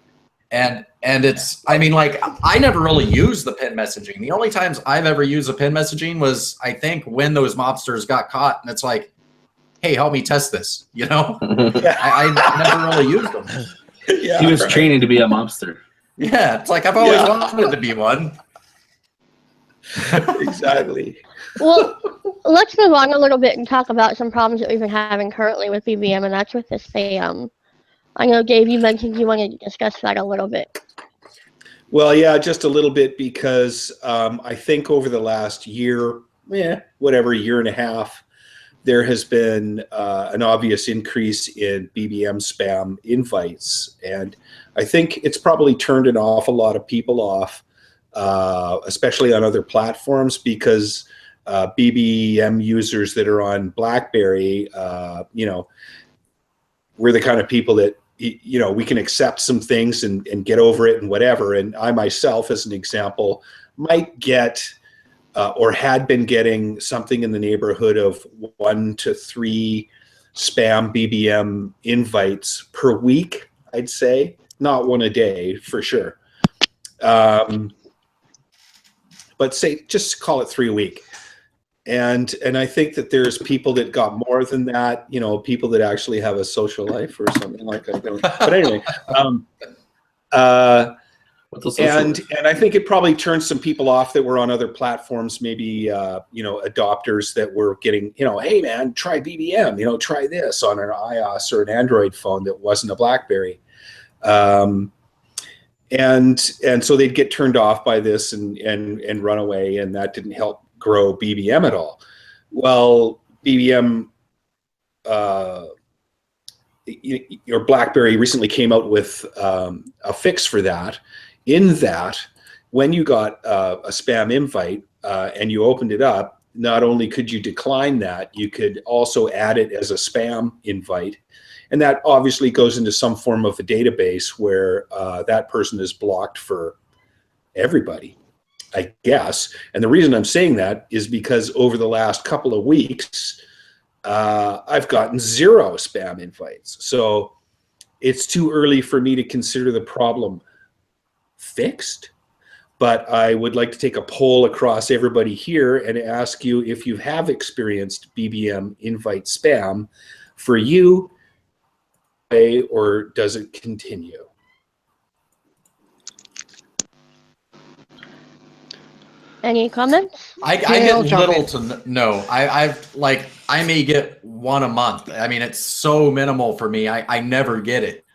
And it's, I mean, like, I never really used the pin messaging. The only times I've ever used the pin messaging was, I think, when those mobsters got caught, and it's like, hey, help me test this, I never really used them. Yeah, he was training to be a mobster. Yeah, it's like I've always wanted to be one. Exactly. Well, let's move on a little bit and talk about some problems that we've been having currently with BBM, and that's with this spam. I know, Dave, you mentioned you wanted to discuss that a little bit. Well, yeah, just a little bit because I think over the last year, year and a half, there has been an obvious increase in BBM spam invites. And I think it's probably turned an awful lot of people off, especially on other platforms, because BBM users that are on BlackBerry, we're the kind of people that, we can accept some things and get over it and whatever. And I myself, as an example, might get or had been getting something in the neighborhood of 1 to 3 spam BBM invites per week, I'd say. Not one a day, for sure. But just call it 3 a week. And I think that there's people that got more than that, people that actually have a social life or something like that. But anyway, and I think it probably turned some people off that were on other platforms, maybe adopters that were getting, hey man, try BBM, try this on an iOS or an Android phone that wasn't a BlackBerry. And so they'd get turned off by this and run away, and that didn't help grow BBM at all. Well, BBM, your BlackBerry recently came out with a fix for that. In that, when you got a spam invite and you opened it up, not only could you decline that, you could also add it as a spam invite. And that obviously goes into some form of a database where that person is blocked for everybody, I guess. And the reason I'm saying that is because over the last couple of weeks, I've gotten 0 spam invites. So it's too early for me to consider the problem fixed. But I would like to take a poll across everybody here and ask you if you have experienced BBM invite spam for you, or does it continue? Any comments? I I'll get jump little in. to no. I may get one a month. I mean, it's so minimal for me. I never get it.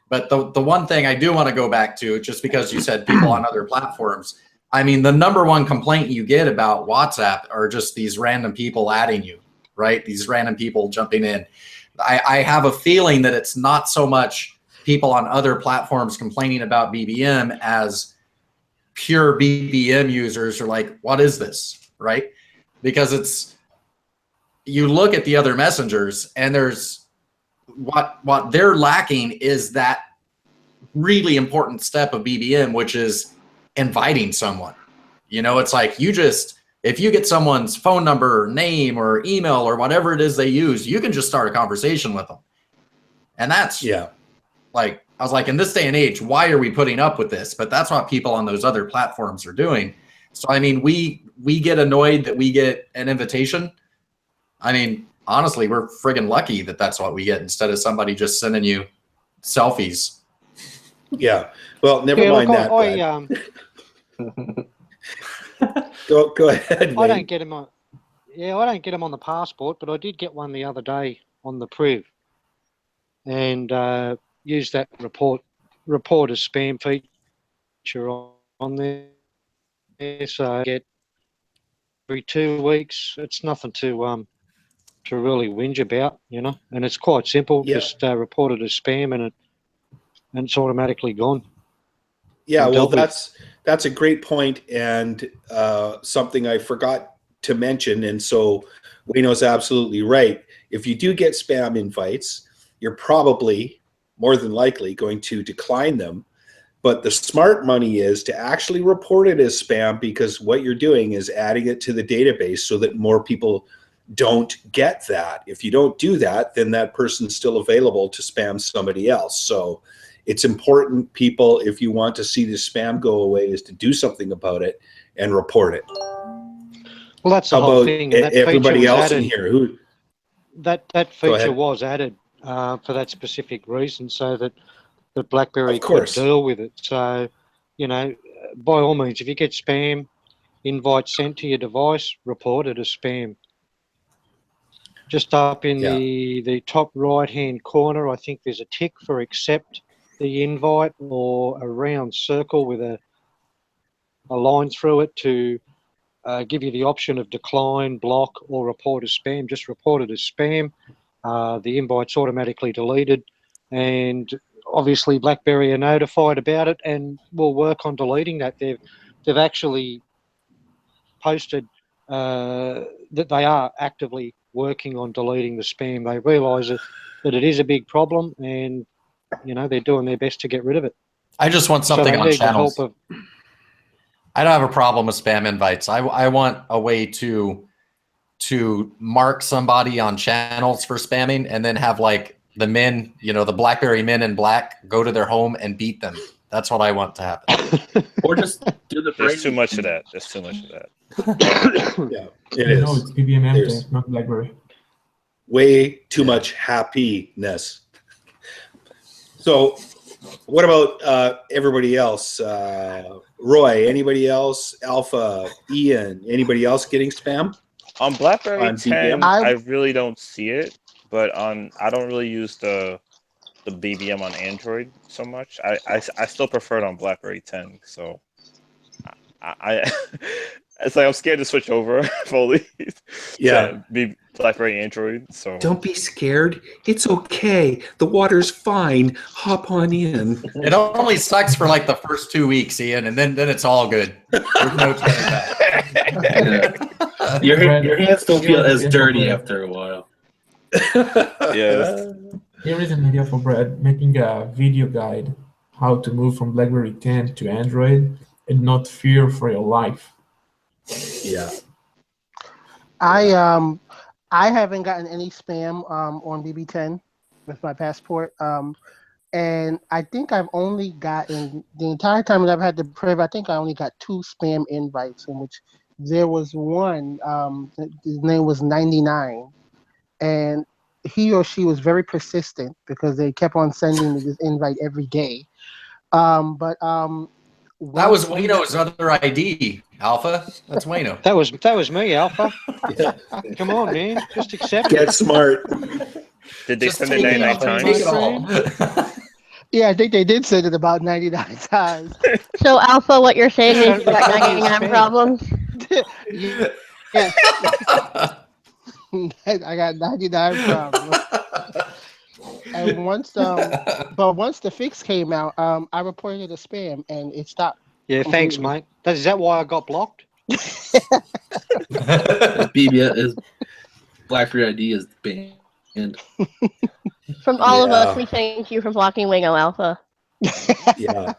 But the one thing I do want to go back to, just because you said people on other platforms, I mean, the number one complaint you get about WhatsApp are just these random people adding you, right? These random people jumping in. I have a feeling that it's not so much people on other platforms complaining about BBM as pure BBM users are like, what is this, right? Because it's, you look at the other messengers and there's what they're lacking is that really important step of BBM, which is inviting someone. You know, it's like if you get someone's phone number, name, or email, or whatever it is they use, you can just start a conversation with them. And that's like, I was like, in this day and age, why are we putting up with this? But that's what people on those other platforms are doing. So, I mean, we get annoyed that we get an invitation. I mean, honestly, we're friggin' lucky that that's what we get instead of somebody just sending you selfies. Yeah. Well, never mind that. Go ahead. I don't get him on. Yeah, I don't get him on the passport, but I did get one the other day on the Priv, and use that report as spam feature on there. So I get every 2 weeks. It's nothing to really whinge about, you know, and it's quite simple. Yeah. Just report it as spam, and it's automatically gone. Yeah, well, that's a great point, and something I forgot to mention. And so Wayno's absolutely right. If you do get spam invites, you're probably more than likely going to decline them. But the smart money is to actually report it as spam, because what you're doing is adding it to the database so that more people don't get that. If you don't do that, then that person's still available to spam somebody else. So it's important, people, if you want to see the spam go away, is to do something about it and report it. Well, that's the whole thing. And that everybody feature was else added, in here who that feature was added for that specific reason, so that BlackBerry could deal with it. So, you know, by all means, if you get spam invites sent to your device, report it as spam. Just up in the top right-hand corner, I think there's a tick for accept the invite, or a round circle with a line through it to give you the option of decline, block, or report as spam. Just report it as spam. The invite's automatically deleted, and obviously BlackBerry are notified about it and will work on deleting that. They've actually posted that they are actively working on deleting the spam. They realise that it is a big problem, and you know, they're doing their best to get rid of it. I just want something on channels. I don't have a problem with spam invites. I want a way to mark somebody on channels for spamming, and then have like the men, you know, the BlackBerry men in black, go to their home and beat them. That's what I want to happen. Or just do the. There's too much of that. There's too much of that. Yeah, it is. No, it's BBM, not BlackBerry. Way too much happiness. So, what about everybody else? Roy, anybody else? Alpha, Ian, anybody else getting spam? On BlackBerry On 10, BBM? I really don't see it, but I don't really use the BBM on Android so much. I still prefer it on BlackBerry 10. So I it's like I'm scared to switch over fully. To be BlackBerry Android. So don't be scared. It's okay. The water's fine. Hop on in. It only sucks for like the first 2 weeks, Ian, and then it's all good. There's no turning back. Your hands don't feel as dirty after a while. Yes. Here is an idea for Brad: making a video guide how to move from BlackBerry 10 to Android and not fear for your life. Yeah. I haven't gotten any spam on BB10 with my passport. And I think I've only gotten, the entire time that I've had the Priv, I think I only got 2 spam invites, in which there was one, his name was 99, and he or she was very persistent because they kept on sending me this invite every day. But That was Wayno's other ID, Alpha. That's Wayno. That was me, Alpha. Come on, man. Just accept Get it. smart. Did they Just send take it it 99 all. times? Take it all. Yeah, I think they did send it about 99 times. So Alpha, what you're saying is you Don't got be 99 spam. problems. Yes. I got 99 problems. And once the fix came out, I reported a spam and it stopped. Yeah, thanks, completely. mate. Is that why I got blocked? BBS is BlackBerry ID is banned. From all of us, Yeah. we thank you for blocking Wingo Alpha. Yeah.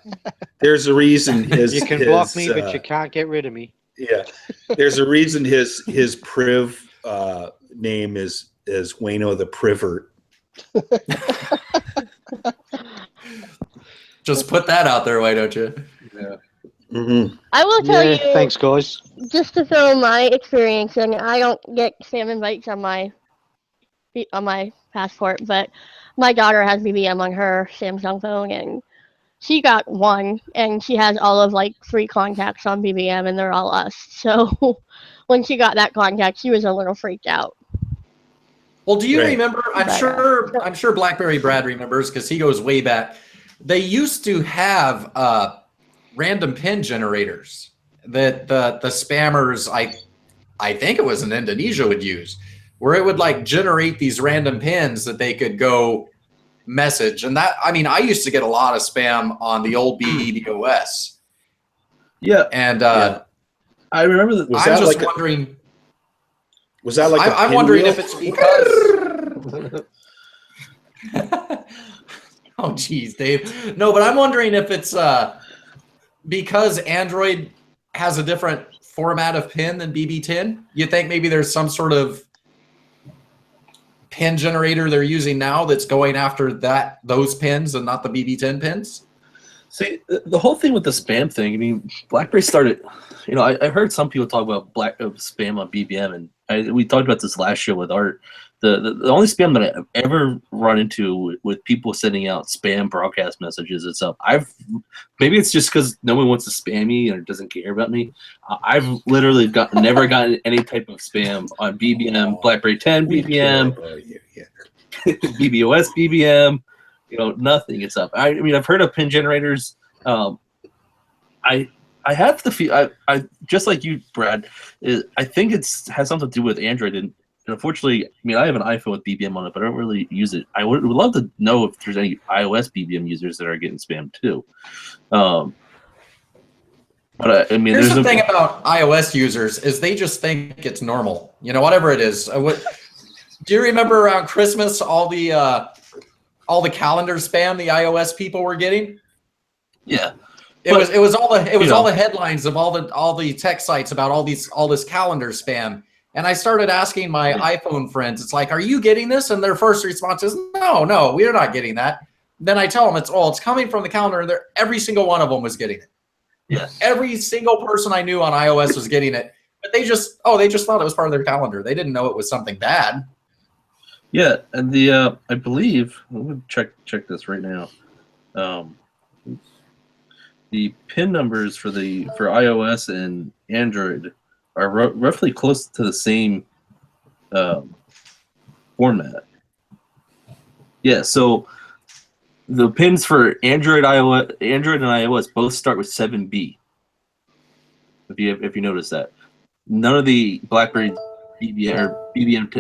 There's a reason his You can his, block me, but you can't get rid of me. yeah. There's a reason his priv name is Wayno the Privert. Just put that out there, why don't you? Yeah. Mm-hmm. I will tell you, Thanks, guys. just to throw my experience in, I don't get spam invites on my passport, but my daughter has BBM on her Samsung phone, and she got one, and she has all of like 3 contacts on BBM, and they're all us. So when she got that contact, she was a little freaked out. Well, do you Right. remember? I'm sure BlackBerry Brad remembers because he goes way back. They used to have random pin generators that the spammers, I think it was in Indonesia, would use, where it would like generate these random pins that they could go message. And that, I mean, I used to get a lot of spam on the old BBOS. Yeah, And I remember that. Was I'm that just like wondering. Was that like I'm wondering if it's because. Oh, geez, Dave. No, but I'm wondering if it's because Android has a different format of pin than BB10. You think maybe there's some sort of pin generator they're using now that's going after those pins and not the BB10 pins? See, the whole thing with the spam thing, I mean, BlackBerry started, I heard some people talk about spam on BBM, and we talked about this last show with Art. The only spam that I've ever run into with people sending out spam broadcast messages is maybe it's just because no one wants to spam me or doesn't care about me. I've literally never gotten any type of spam on BBM, BlackBerry 10 BBM, BBOS BBM. Nothing. It's up. I mean, I've heard of pin generators. I have the feel. I just like you, Brad. I think has something to do with Android, and unfortunately, I mean, I have an iPhone with BBM on it, but I don't really use it. I would love to know if there's any iOS BBM users that are getting spammed too. But I mean, here's the thing about iOS users is they just think it's normal. Whatever it is. Do you remember around Christmas all the calendar spam the iOS people were getting? Yeah. It was all the headlines of all the tech sites about all this calendar spam. And I started asking my iPhone friends, it's like, are you getting this? And their first response is, no, we're not getting that. Then I tell them it's coming from the calendar, and every single one of them was getting it. Yes. Every single person I knew on iOS was getting it. But they just thought it was part of their calendar. They didn't know it was something bad. Yeah, and I believe I'm gonna check this right now. The pin numbers for iOS and Android are roughly close to the same format. Yeah, so the pins for Android and iOS both start with 7B. If you notice that, none of the BlackBerry BBM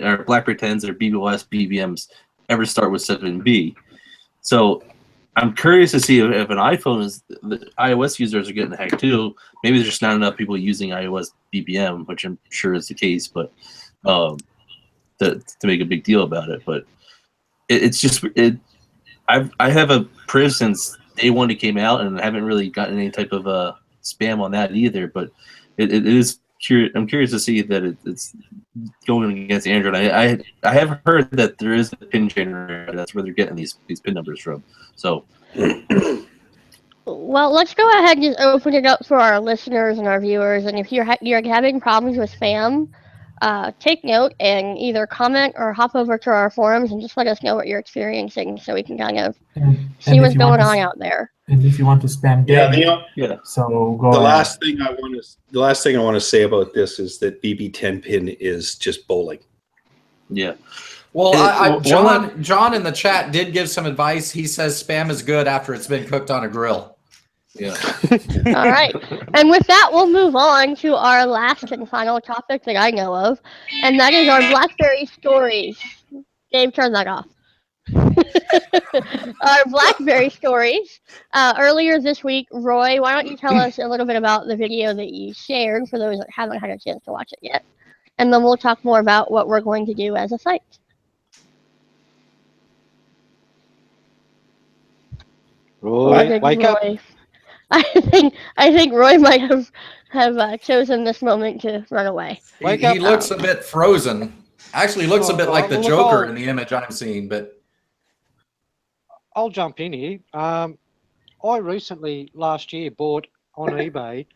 or BlackBerry 10s or BBOS BBMs ever start with 7B. So I'm curious to see if an iPhone the iOS users are getting hacked too. Maybe there's just not enough people using iOS BBM, which I'm sure is the case, but to make a big deal about it. But I have a Priv since day one it came out, and I haven't really gotten any type of spam on that either. But it is curious. I'm curious to see that it's going against Android. I have heard that there is a pin generator. That's where they're getting these pin numbers from. So, well, let's go ahead and just open it up for our listeners and our viewers. And if you're having problems with spam, take note and either comment or hop over to our forums and just let us know what you're experiencing, so we can kind of see what's going on out there. And if you want to spam Yeah, dead, Yeah. so go the ahead. last thing I want to say about this is that BB10 pin is just bowling. Yeah. Well, One John in the chat did give some advice. He says spam is good after it's been cooked on a grill. Yeah. All right. And with that, we'll move on to our last and final topic that I know of, and that is our BlackBerry stories. Dave, turn that off. Our BlackBerry stories. Earlier this week, Roy, why don't you tell us a little bit about the video that you shared for those that haven't had a chance to watch it yet? And then we'll talk more about what we're going to do as a site. Roy, wake up. Roy. I think Roy might have chosen this moment to run away. He looks a bit frozen. Actually, looks a bit like the well, Joker in the image I'm seeing. But I'll jump in here. I recently, last year, bought on eBay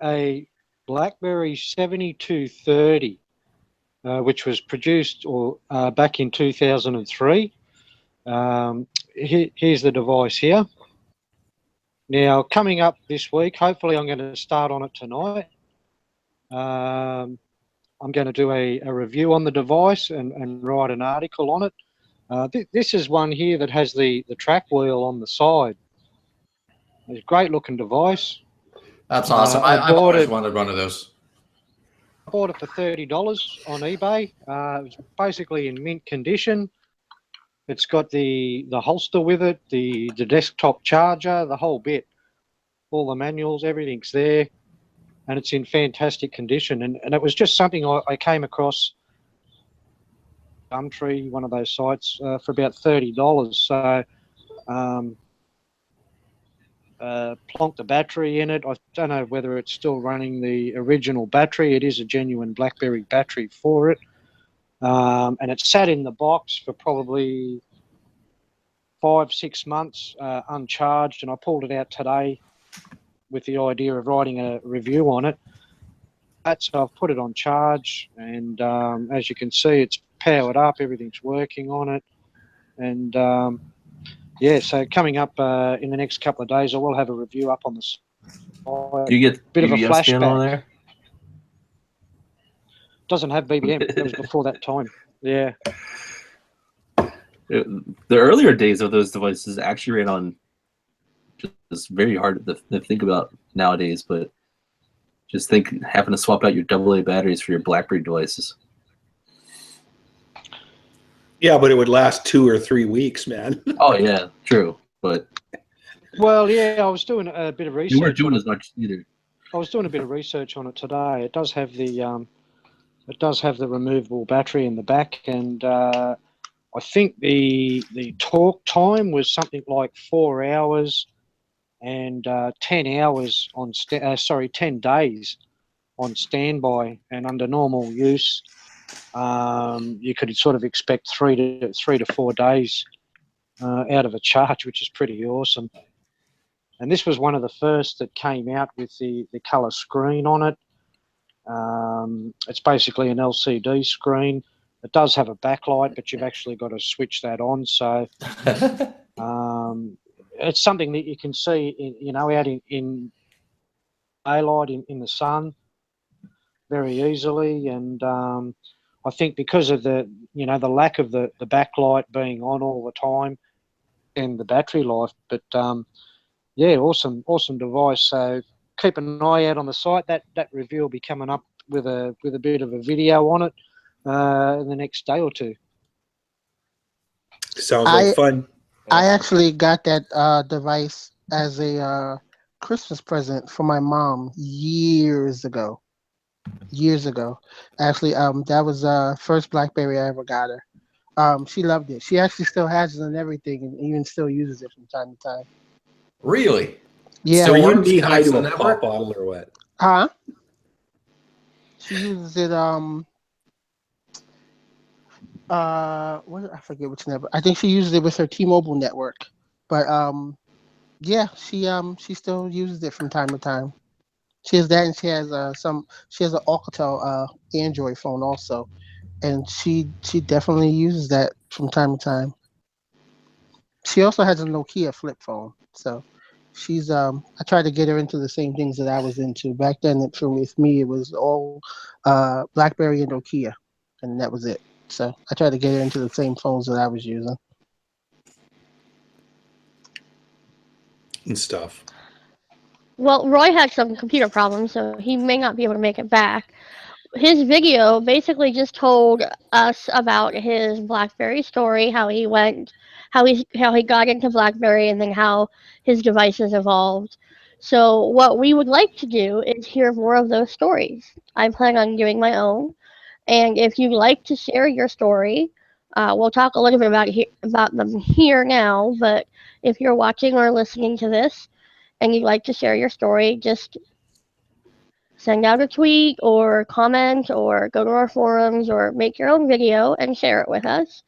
a BlackBerry 7230, which was produced back in 2003. Here's the device here. Now, coming up this week, hopefully I'm going to start on it tonight. I'm going to do a review on the device and write an article on it. This is one here that has the track wheel on the side. It's a great looking device. That's awesome. I've always wanted one of those. I bought it for $30 on eBay. It was basically in mint condition. It's got the holster with it, the desktop charger, the whole bit. All the manuals, everything's there. And it's in fantastic condition. And it was just something I came across Gumtree, one of those sites, for about $30. So plonked the battery in it. I don't know whether it's still running the original battery. It is a genuine BlackBerry battery for it. And it sat in the box for probably 5-6 months uncharged, and I pulled it out today with the idea of writing a review on it. So I've put it on charge, and as you can see, it's powered up, everything's working on it. And yeah, so coming up in the next couple of days, I will have a review up on the site. Do you get a bit of a BBM scan on flashback. there? Doesn't have BBM. It was before that time. Yeah. The earlier days of those devices actually ran on just very hard to think about nowadays, but just think having to swap out your AA batteries for your BlackBerry devices. Yeah, but it would last 2 or 3 weeks, man. Oh yeah, true. But well, yeah, I was doing a bit of research. You weren't doing as much either. I was doing a bit of research on it today. It does have the removable battery in the back, and I think the talk time was something like 4 hours and 10 hours on 10 days on standby, and under normal use you could sort of expect 3 to 4 days out of a charge, which is pretty awesome. And this was one of the first that came out with the color screen on it. It's basically an LCD screen. It does have a backlight, but you've actually got to switch that on. So it's something that you can see, out in daylight, in the sun, very easily. And I think because of the lack of the backlight being on all the time and the battery life, but yeah, awesome device. So keep an eye out on the site. That review will be coming up with a bit of a video on it in the next day or two. Sounds like fun. I actually got that device as a Christmas present for my mom years ago. Actually, that was first BlackBerry I ever got her. She loved it. She actually still has it and everything, and even still uses it from time to time. Really? Yeah. So you works, knee high to a connects to the pop network? bottle or what? Huh? She uses it I forget which network. I think she uses it with her T-Mobile network. But yeah, she still uses it from time to time. She has that, and she has she has an Alcatel Android phone also, and she definitely uses that from time to time. She also has a Nokia flip phone. So she's I tried to get her into the same things that I was into. Back then with me it was all BlackBerry and Nokia, and that was it. So I tried to get her into the same phones that I was using. And stuff. Well, Roy had some computer problems, so he may not be able to make it back. His video basically just told us about his BlackBerry story, how he got into BlackBerry, and then how his devices evolved. So what we would like to do is hear more of those stories. I plan on doing my own, and if you'd like to share your story, we'll talk a little bit about them here now. But if you're watching or listening to this and you'd like to share your story, just send out a tweet or comment or go to our forums or make your own video and share it with us.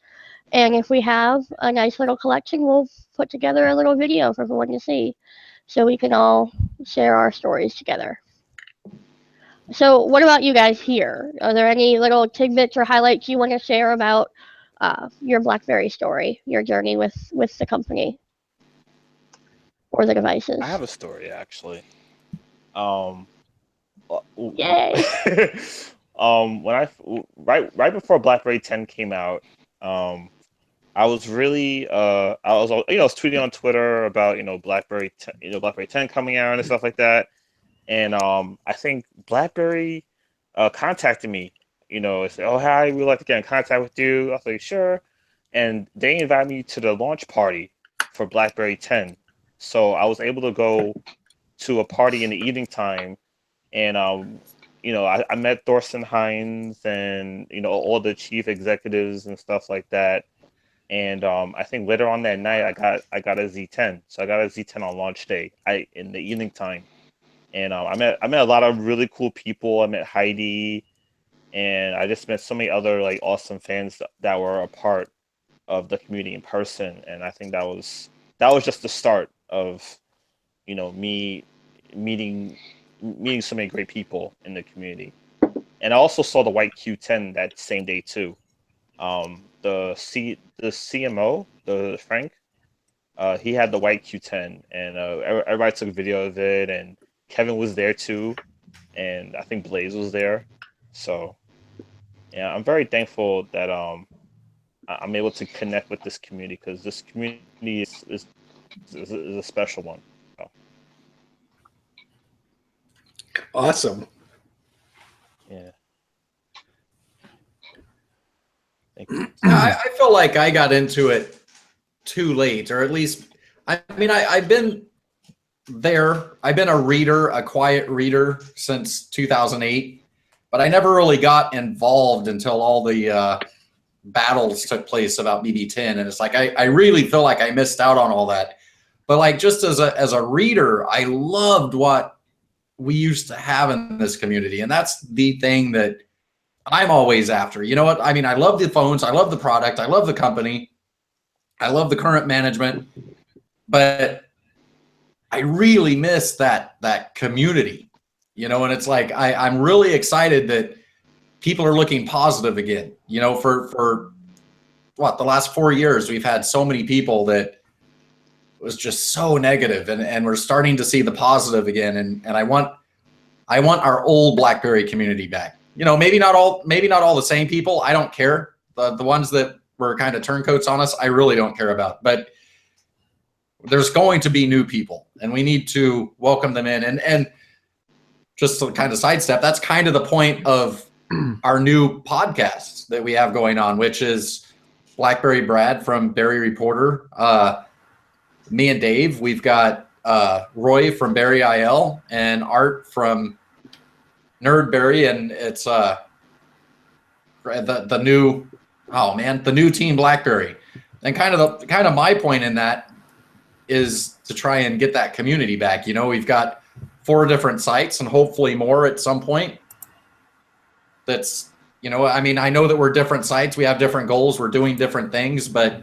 And if we have a nice little collection, we'll put together a little video for everyone to see so we can all share our stories together. So what about you guys here? Are there any little tidbits or highlights you want to share about your BlackBerry story, your journey with the company or the devices? I have a story actually. Yay! When right before BlackBerry 10 came out, I was really I was tweeting on Twitter about BlackBerry 10, BlackBerry 10 coming out and stuff like that, and I think BlackBerry contacted me, said, "Oh, hi, we'd like to get in contact with you." I was like, "Sure," and they invited me to the launch party for BlackBerry 10, so I was able to go to a party in the evening time. And I met Thorsten Hines and all the chief executives and stuff like that. And I think later on that night, I got a Z10. So I got a Z10 on launch day, in the evening time. And I met a lot of really cool people. I met Heidi, and I just met so many other like awesome fans that were a part of the community in person. And I think that was just the start of me meeting so many great people in the community. And I also saw the white Q10 that same day too. The CMO, the Frank, he had the white Q10, and everybody took a video of it, and Kevin was there too, and I think Blaze was there. So yeah, I'm very thankful that I'm able to connect with this community, because this community is a special one. So. Awesome. Yeah. Thank you. I feel like I got into it too late, or at least, I've been there. I've been a reader, a quiet reader since 2008, but I never really got involved until all the battles took place about BB10. And it's like, I really feel like I missed out on all that. But like, just as a reader, I loved what we used to have in this community. And that's the thing that I'm always after. You know what? I mean, I love the phones. I love the product. I love the company. I love the current management, but I really miss that community, and it's like, I'm really excited that people are looking positive again. For the last 4 years, we've had so many people that was just so negative, and we're starting to see the positive again. And I want our old BlackBerry community back. Maybe not all the same people. I don't care. The ones that were kind of turncoats on us, I really don't care about. But there's going to be new people, and we need to welcome them in. And just to kind of sidestep, that's kind of the point of our new podcast that we have going on, which is BlackBerry Brad from Berry Reporter. Me and Dave, we've got Roy from Berry IL and Art from Nerdberry, and it's the new team BlackBerry. And kind of my point in that is to try and get that community back. We've got 4 different sites, and hopefully more at some point. That's, I know that we're different sites, we have different goals, we're doing different things, but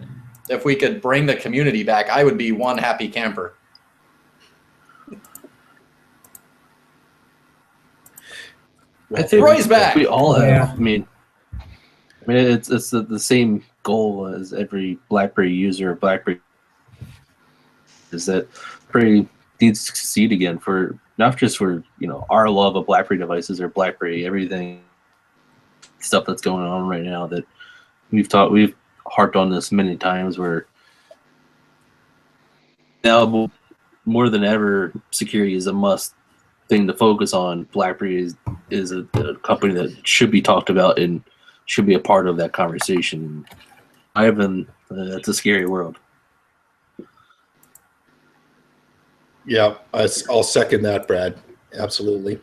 if we could bring the community back, I would be one happy camper. I think Roy's back. We all have. Yeah. I mean, it's the same goal as every BlackBerry user, BlackBerry is that BlackBerry needs to succeed again, for not just for our love of BlackBerry devices or BlackBerry everything stuff that's going on right now, that we've harped on this many times, where now more than ever security is a must thing to focus on. BlackBerry is a company that should be talked about and should be a part of that conversation. It's a scary world. Yeah, I'll second that, Brad. Absolutely.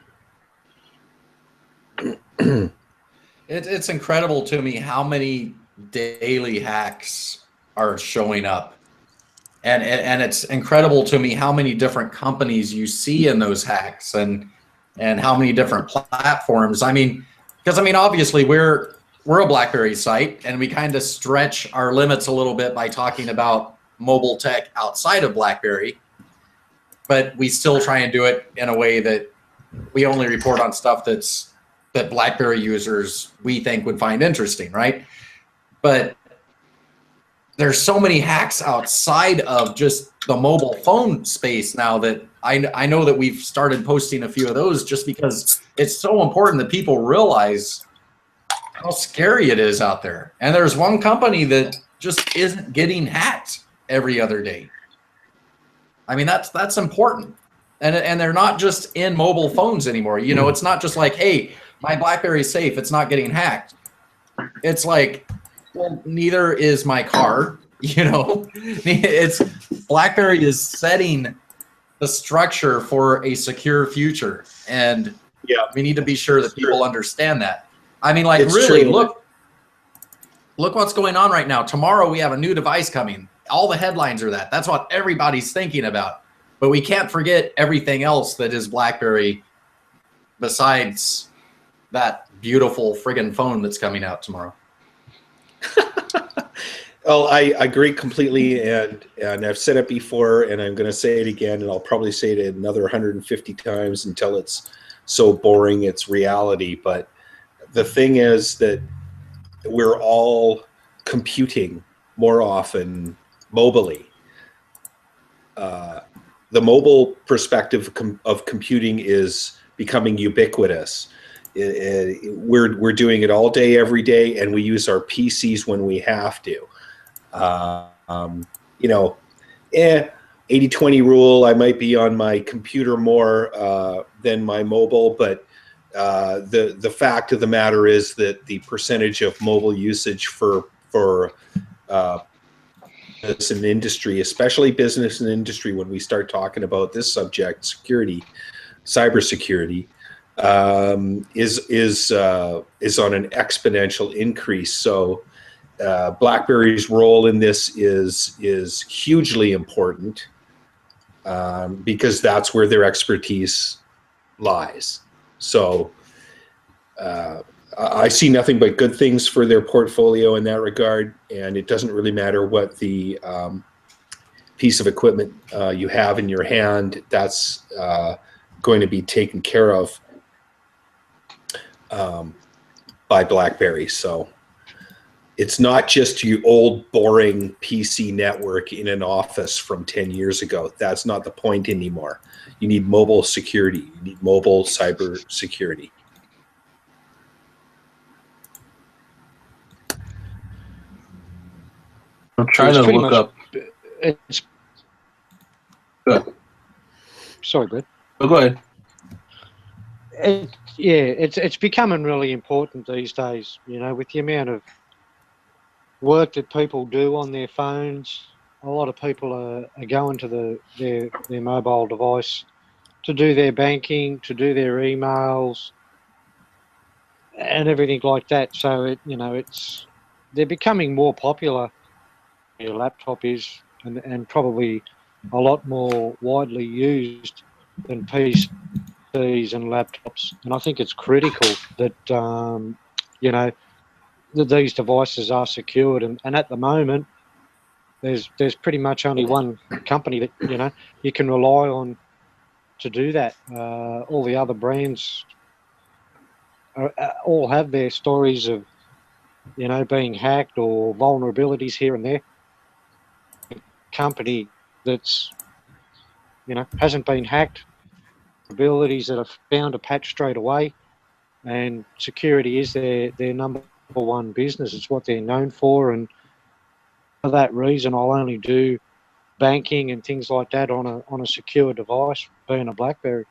It's incredible to me how many daily hacks are showing up. And it's incredible to me how many different companies you see in those hacks, and how many different platforms. Because obviously we're a BlackBerry site, and we kind of stretch our limits a little bit by talking about mobile tech outside of BlackBerry, but we still try and do it in a way that we only report on stuff that BlackBerry users we think would find interesting, right? But there's so many hacks outside of just the mobile phone space now that I know that we've started posting a few of those, just because it's so important that people realize how scary it is out there. And there's one company that just isn't getting hacked every other day. That's important. And they're not just in mobile phones anymore. It's not just like, hey, my BlackBerry's safe, it's not getting hacked. It's like, well, neither is my car. It's BlackBerry is setting the structure for a secure future, and we need to be sure that people understand that. It's really, true. look what's going on right now. Tomorrow we have a new device coming. All the headlines are that. That's what everybody's thinking about. But we can't forget everything else that is BlackBerry besides that beautiful friggin' phone that's coming out tomorrow. Well, I agree completely, and I've said it before, and I'm going to say it again, and I'll probably say it another 150 times until it's so boring it's reality. But the thing is that we're all computing more often mobily. The mobile perspective of computing is becoming ubiquitous. We're doing it all day, every day, and we use our PCs when we have to. 80-20 rule. I might be on my computer more than my mobile, but the fact of the matter is that the percentage of mobile usage for business and industry, especially business and industry, when we start talking about this subject, security, cybersecurity, is on an exponential increase. So BlackBerry's role in this is hugely important, because that's where their expertise lies. So I see nothing but good things for their portfolio in that regard, and it doesn't really matter what the piece of equipment you have in your hand. That's going to be taken care of by BlackBerry. So it's not just your old boring PC network in an office from 10 years ago. That's not the point anymore. You need mobile security. You need mobile cyber security. I'm trying to look up. It's Good. sorry, Brett. Oh, go ahead. It's becoming really important these days. With the amount of work that people do on their phones, a lot of people are going to their mobile device to do their banking, to do their emails, and everything like that. So they're becoming more popular. Your laptop is, and probably a lot more widely used than PCs and laptops. And I think it's critical that that these devices are secured. And at the moment, there's pretty much only one company that you can rely on to do that. All the other brands all have their stories of being hacked or vulnerabilities here and there. Company that's hasn't been hacked. Abilities that are found are patched straight away, and security is their number one business. It's what they're known for, and for that reason, I'll only do banking and things like that on a secure device, being a BlackBerry.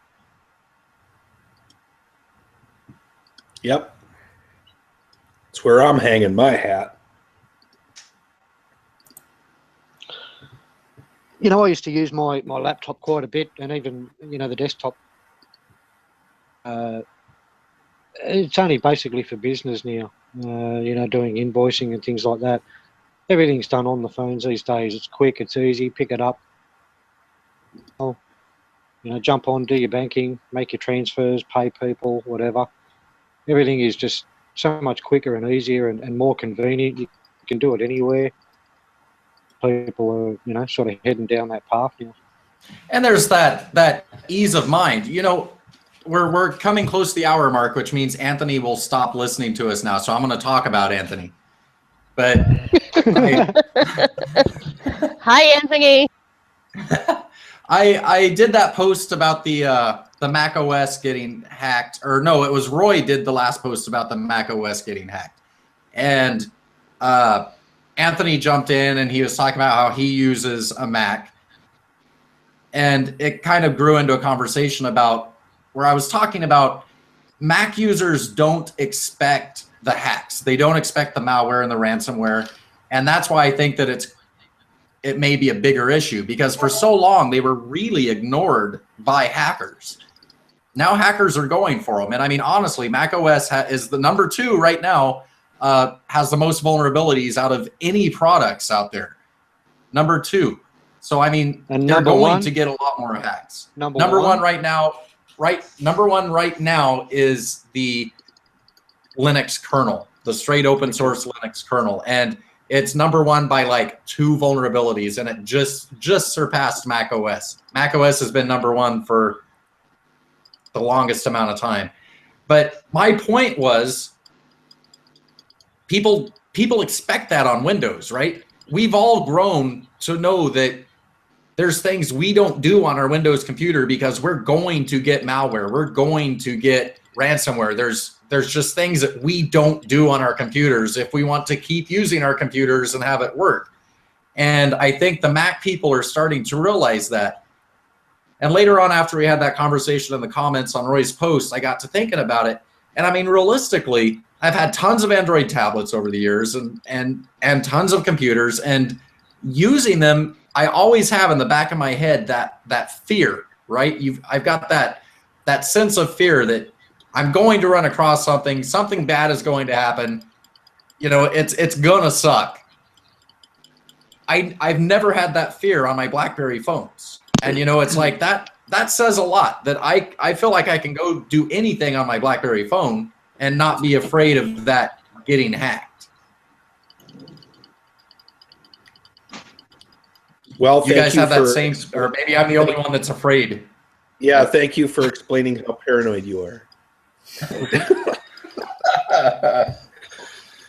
Yep. That's where I'm hanging my hat. I used to use my laptop quite a bit, and even, the desktop. It's only basically for business now, doing invoicing and things like that. Everything's done on the phones these days. It's quick, it's easy, pick it up. Jump on, do your banking, make your transfers, pay people, whatever. Everything is just so much quicker and easier and more convenient. You can do it anywhere. People are, sort of heading down that path now. And there's that ease of mind. We're coming close to the hour mark, which means Anthony will stop listening to us now. So I'm going to talk about Anthony. But Hi, Anthony. I did that post about the Mac OS getting hacked, or no, it was Roy did the last post about the Mac OS getting hacked, and Anthony jumped in and he was talking about how he uses a Mac, and it kind of grew into a conversation about where I was talking about Mac users don't expect the hacks, they don't expect the malware and the ransomware, and that's why I think that it may be a bigger issue, because for so long they were really ignored by hackers. Now hackers are going for them. And I mean, honestly, Mac OS is the number 2 right now, has the most vulnerabilities out of any products out there. Number 2. So, I mean, and they're going one? to get a lot more hacks. Number one right now, number one right now is the Linux kernel, the straight open source Linux kernel. And it's number 1 by like 2 vulnerabilities, and it just surpassed Mac OS. Mac OS has been number 1 for the longest amount of time. But my point was, people expect that on Windows, right? We've all grown to know that there's things we don't do on our Windows computer because we're going to get malware. We're going to get ransomware. There's just things that we don't do on our computers if we want to keep using our computers and have it work. And I think the Mac people are starting to realize that. And later on, after we had that conversation in the comments on Roy's post, I got to thinking about it. And I mean, realistically, I've had tons of Android tablets over the years and tons of computers, and using them, I always have in the back of my head that fear, right? I've got that sense of fear that I'm going to run across something bad is going to happen. It's gonna suck. I've never had that fear on my BlackBerry phones. And it's like that says a lot, that I feel like I can go do anything on my BlackBerry phone and not be afraid of that getting hacked. Well, you guys have that same, or maybe I'm the only one that's afraid. Yeah, thank you for explaining how paranoid you are.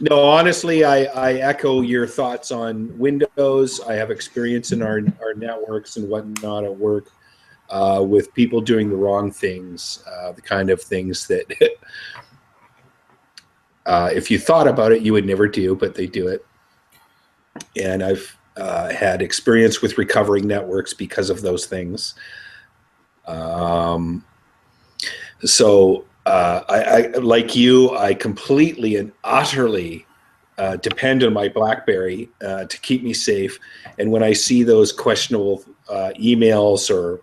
No, honestly, I echo your thoughts on Windows. I have experience in our networks and whatnot at work with people doing the wrong things, the kind of things that if you thought about it, you would never do, but they do it. And I've had experience with recovering networks because of those things. So I like you, I completely and utterly depend on my BlackBerry to keep me safe. And when I see those questionable emails or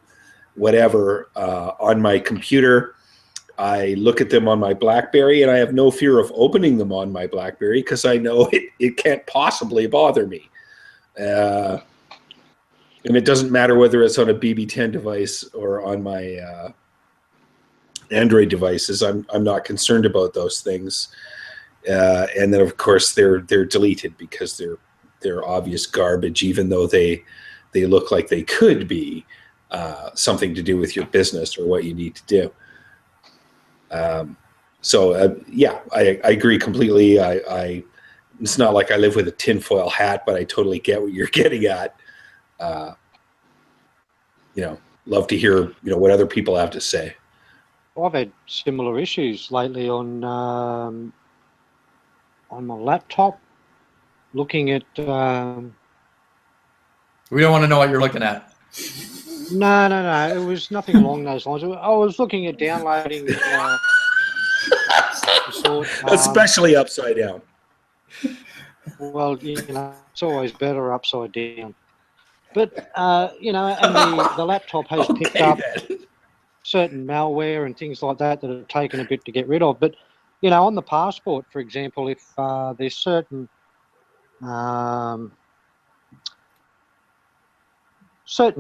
whatever on my computer, I look at them on my BlackBerry, and I have no fear of opening them on my BlackBerry because I know it can't possibly bother me. And it doesn't matter whether it's on a BB10 device or on my Android devices. I'm not concerned about those things. And then of course they're deleted because they're obvious garbage, even though they look like they could be something to do with your business or what you need to do. Yeah, I agree completely. It's not like I live with a tinfoil hat, but I totally get what you're getting at. love to hear what other people have to say. I've had similar issues lately on my laptop, looking at. We don't want to know what you're looking at. No. It was nothing along those lines. I was looking at downloading. Especially upside down. Well, it's always better upside down. But and the laptop has picked up certain malware and things like that that have taken a bit to get rid of. But on the passport, for example, if there's certain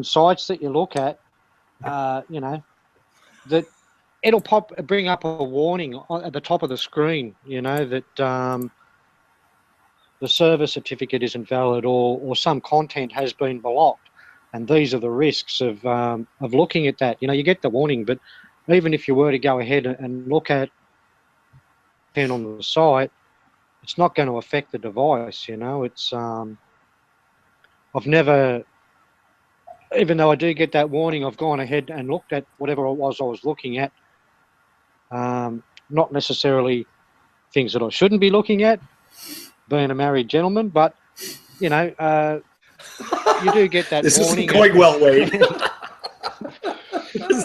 sites that you look at, that it'll bring up a warning at the top of the screen, that the server certificate isn't valid or some content has been blocked. And these are the risks of looking at that. You get the warning, but even if you were to go ahead and look at it on the site, it's not going to affect the device. It's I've never, even though I do get that warning, I've gone ahead and looked at whatever it was I was looking at. Not necessarily things that I shouldn't be looking at, being a married gentleman, but you do get that this warning. This isn't going well, Wade.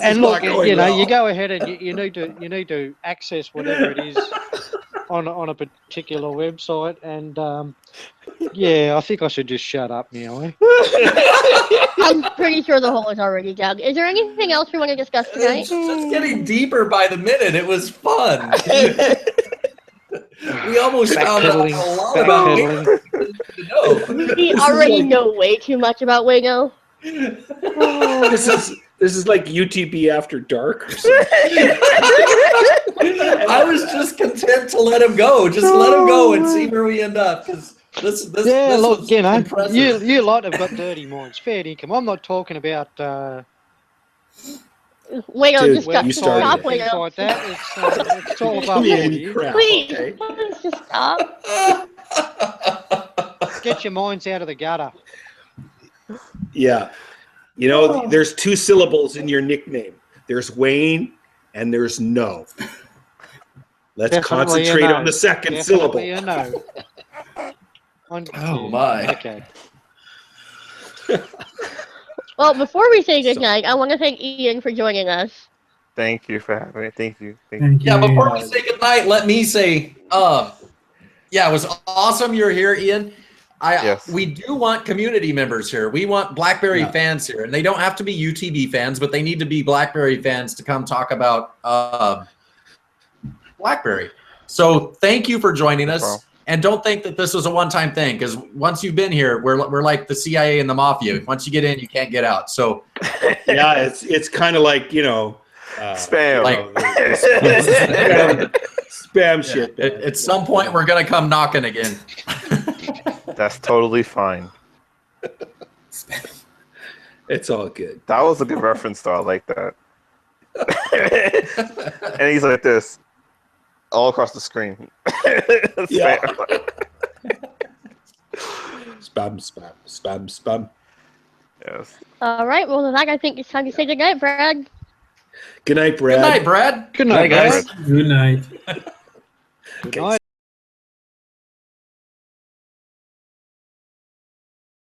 And look, you go ahead and you need to access whatever it is on a particular website, and I think I should just shut up now. Eh? I'm pretty sure the hole is already dug. Is there anything else we want to discuss tonight? It's just getting deeper by the minute. It was fun. We almost found out a lot about Wayno. We already know way too much about Wayno. This is like UTB After Dark or something. I was just content to let him go. Just let him go and see where we end up. Because this look, impressive. you lot have got dirty minds. Fair income. I'm not talking about Wayno, Dude, just you started stop, it. things Wayno. like that. It's all above board here. Crap, Please, okay? please just stop. Get your minds out of the gutter. Yeah. There's 2 syllables in your nickname. There's Wayne and there's no. Let's Definitely concentrate a no. on the second Definitely syllable. a no. Oh, my. Okay. Well, before we say goodnight, I want to thank Ian for joining us. Thank you for having me. Thank you. Yeah, before we say goodnight, let me say, it was awesome you're here, Ian. Yes. We do want community members here. We want BlackBerry fans here, and they don't have to be UTB fans, but they need to be BlackBerry fans to come talk about BlackBerry. So thank you for joining us, and don't think that this was a one-time thing, because once you've been here, we're like the CIA and the mafia. Once you get in, you can't get out. So Yeah, it's kind of like spam. spam shit. At some point, we're gonna come knocking again. That's totally fine. It's all good. That was a good reference, though. I like that. And he's like this, all across the screen. Yeah. Spam. Yes. All right, well, with that, I think it's time to say goodnight, Brad. Good night, Brad. Good night, Brad. Good night, guys. Good night. Good night.